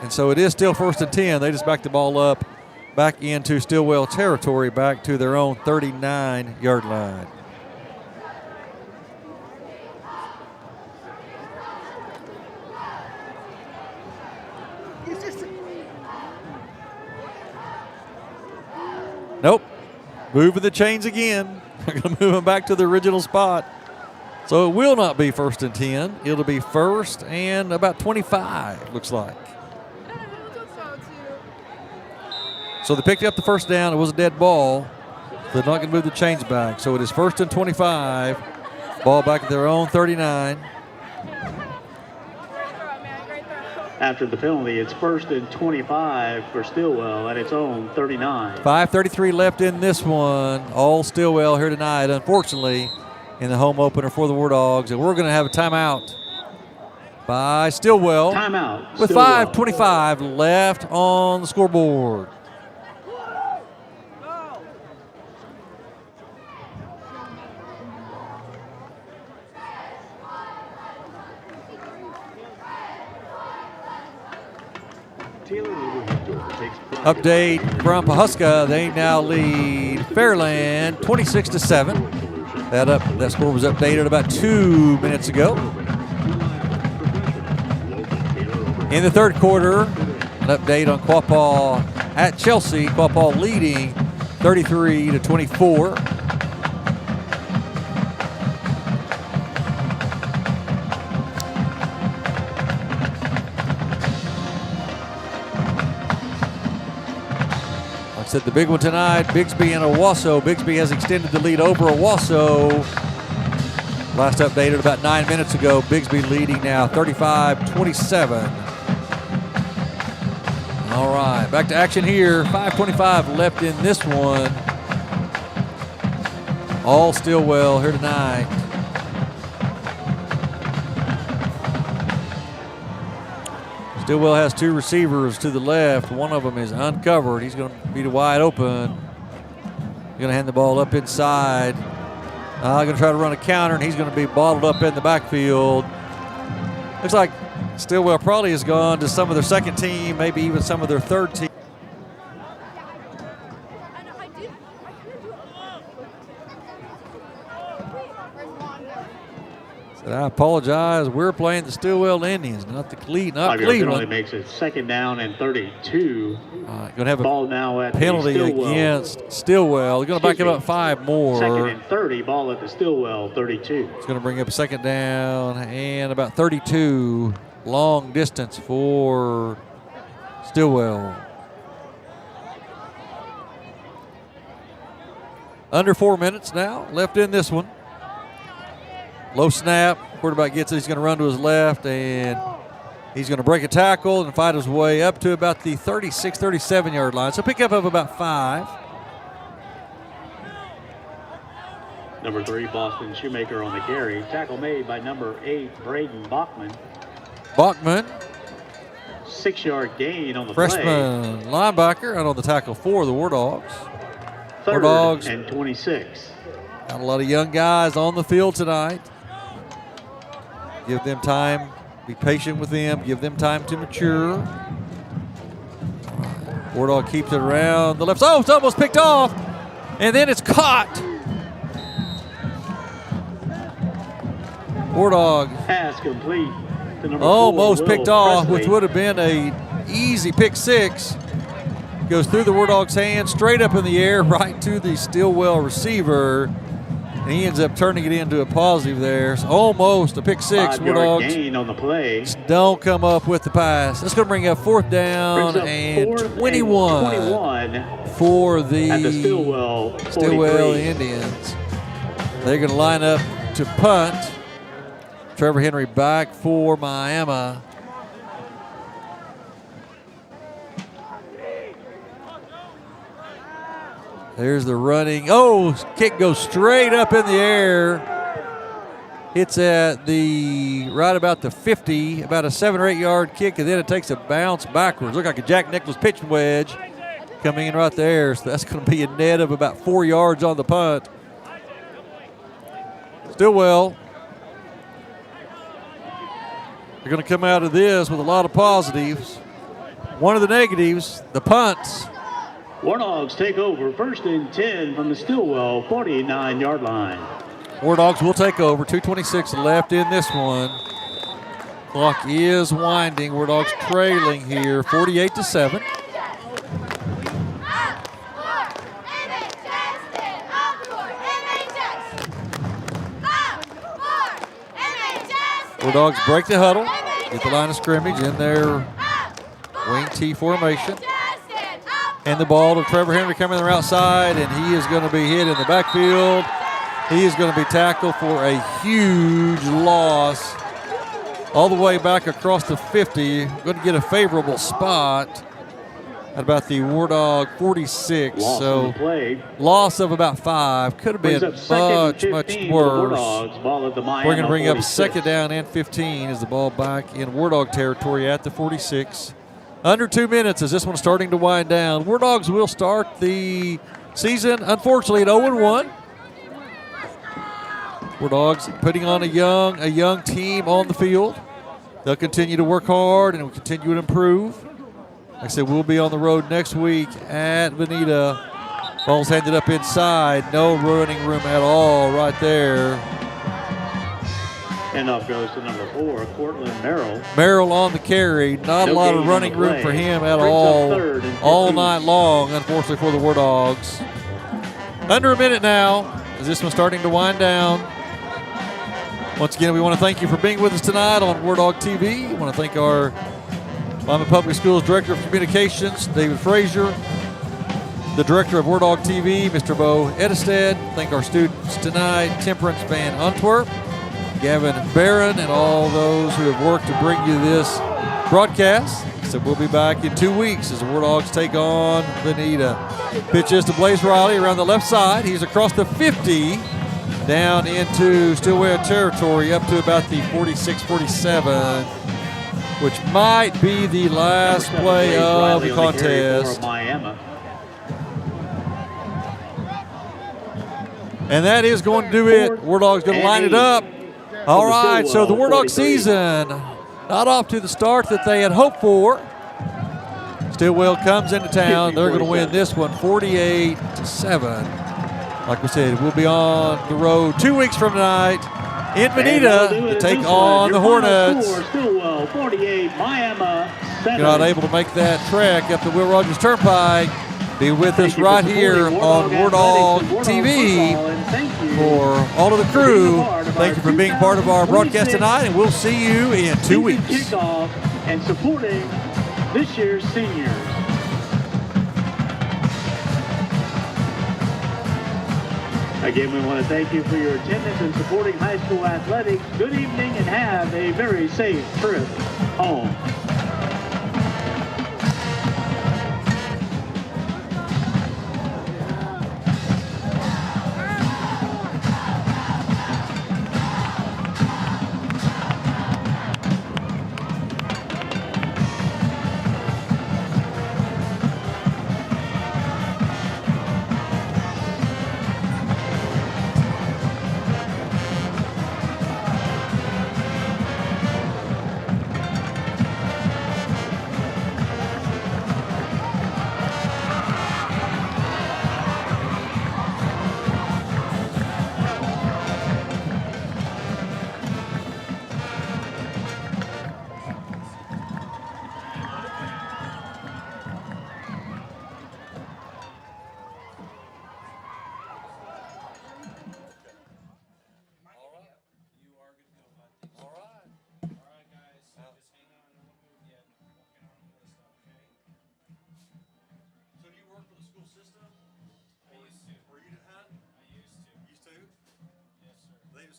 And so it is still 1st and 10. They just back the ball up back into Stilwell territory, back to their own 39-yard line. Nope. Moving the chains again. They're going to move them back to the original spot. So it will not be 1st and 10. It'll be 1st and about 25, looks like. So they picked up the first down. It was a dead ball. They're not going to move the chains back. So it is 1st and 25. Ball back at their own 39. After the penalty, it's 1st and 25 for Stilwell at its own 39. 5:33 left in this one. All Stilwell here tonight, unfortunately, in the home opener for the Wardogs. And we're going to have a timeout by Stilwell. Timeout. With Stilwell. 5:25 left on the scoreboard. Update from Pahuska. They now lead Fairland 26-7. That score was updated about 2 minutes ago. In the third quarter, an update on Quapaw at Chelsea. Quapaw leading 33-24. Said the big one tonight, Bigsby and Owasso. Bigsby has extended the lead over Owasso. Last updated about 9 minutes ago. Bigsby leading now 35-27. All right, back to action here. 5:25 left in this one. All Stilwell here tonight. Stilwell has two receivers to the left. One of them is uncovered. He's going to be wide open. He's going to hand the ball up inside. Going to try to run a counter, and he's going to be bottled up in the backfield. Looks like Stilwell probably has gone to some of their second team, maybe even some of their third team. I apologize. We're playing the Stilwell Indians, not Cleveland. Penalty makes it 2nd down and 32. Going to have a ball now at penalty against Stilwell. They're going to back it up 5 more. 2nd and 30. Ball at the Stilwell 32. It's going to bring up 2nd down and about 32. Long distance for Stilwell. Under 4 minutes now left in this one. Low snap. Quarterback gets it. He's going to run to his left, and he's going to break a tackle and fight his way up to about the 36, 37-yard line. So pick up of about 5. Number 3, Boston Shoemaker on the carry. Tackle made by number 8, Braden Bachman. 6-yard gain on the freshman play. Linebacker out on the tackle for the Wardogs. 3rd and 26. Got a lot of young guys on the field tonight. Give them time. Be patient with them. Give them time to mature. Wardog keeps it around the left. Oh, it's almost picked off. And then it's caught. Wardog. Pass complete to number almost 4, picked Will off, Presley. which would have been a easy pick 6. Goes through the Wardog's hand, straight up in the air, right to the Stilwell receiver. And he ends up turning it into a positive there. So almost a pick 6. 5-yard Wardogs gain on the play. don't come up with the pass. That's going to bring up 4th down and 4th 21 and 21 for the at the Stilwell 43. Stilwell Indians. They're going to line up to punt. Trevor Henry back for Miami. There's the running. Oh, kick goes straight up in the air. Hits at the right about the 50, about a 7 or 8 yard kick, and then it takes a bounce backwards. Look like a Jack Nicklaus pitch wedge coming in right there. So that's going to be a net of about 4 yards on the punt. Stilwell, they're going to come out of this with a lot of positives. One of the negatives, the punts. Wardogs take over 1st and 10 from the Stilwell 49-yard line. Wardogs will take over. 2:26 left in this one. Clock is winding. Wardogs trailing here, 48-7. Wardogs break the huddle, get the line of scrimmage in their wing T formation. And the ball to Trevor Henry coming on their outside, and he is going to be hit in the backfield. He is going to be tackled for a huge loss all the way back across the 50. Going to get a favorable spot at about the Wardog 46. Loss of about 5. Could have been much worse. We're going to bring up 2nd down and 15 as the ball back in Wardog territory at the 46. Under 2 minutes as this one's starting to wind down. Wardogs will start the season, unfortunately, at 0-1. Wardogs putting on a young team on the field. They'll continue to work hard and will continue to improve. Like I said, we'll be on the road next week at Veneta. Ball's handed up inside. No running room at all right there. Handoff goes to number 4, Cortland Merrill. Merrill on the carry. Not a lot of running room for him at all night long, unfortunately for the Wardogs. Under a minute now as this one's starting to wind down. Once again, we want to thank you for being with us tonight on Wardog TV. We want to thank our Lima Public Schools Director of Communications, David Frazier, the Director of Wardog TV, Mr. Bo Edestead. Thank our students tonight, Temperance Van Antwerp, Gavin Barron, and all those who have worked to bring you this broadcast. So we'll be back in 2 weeks as the Wardogs take on Veneta. Pitch is to Blaze Riley around the left side. He's across the 50, down into Stilwell territory, up to about the 46-47, which might be the last play of the contest. And that is going to do it. Wardog's going to line it up. All right, so the Wardog season not off to the start that they had hoped for. Stilwell comes into town. They're going to win this one 48-7. Like we said, we'll be on the road 2 weeks from tonight in Veneta to take on the Hornets. Stilwell 48, Miami 7. You're not able to make that trek up the Will Rogers Turnpike. Be with us right here on Wardog TV. For all of the crew, thank you for being part of our broadcast tonight, and we'll see you in 2 weeks. Kickoff and supporting this year's seniors. Again, we want to thank you for your attendance and supporting high school athletics. Good evening and have a very safe trip home.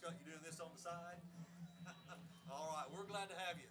Got you doing this on the side? All right, we're glad to have you.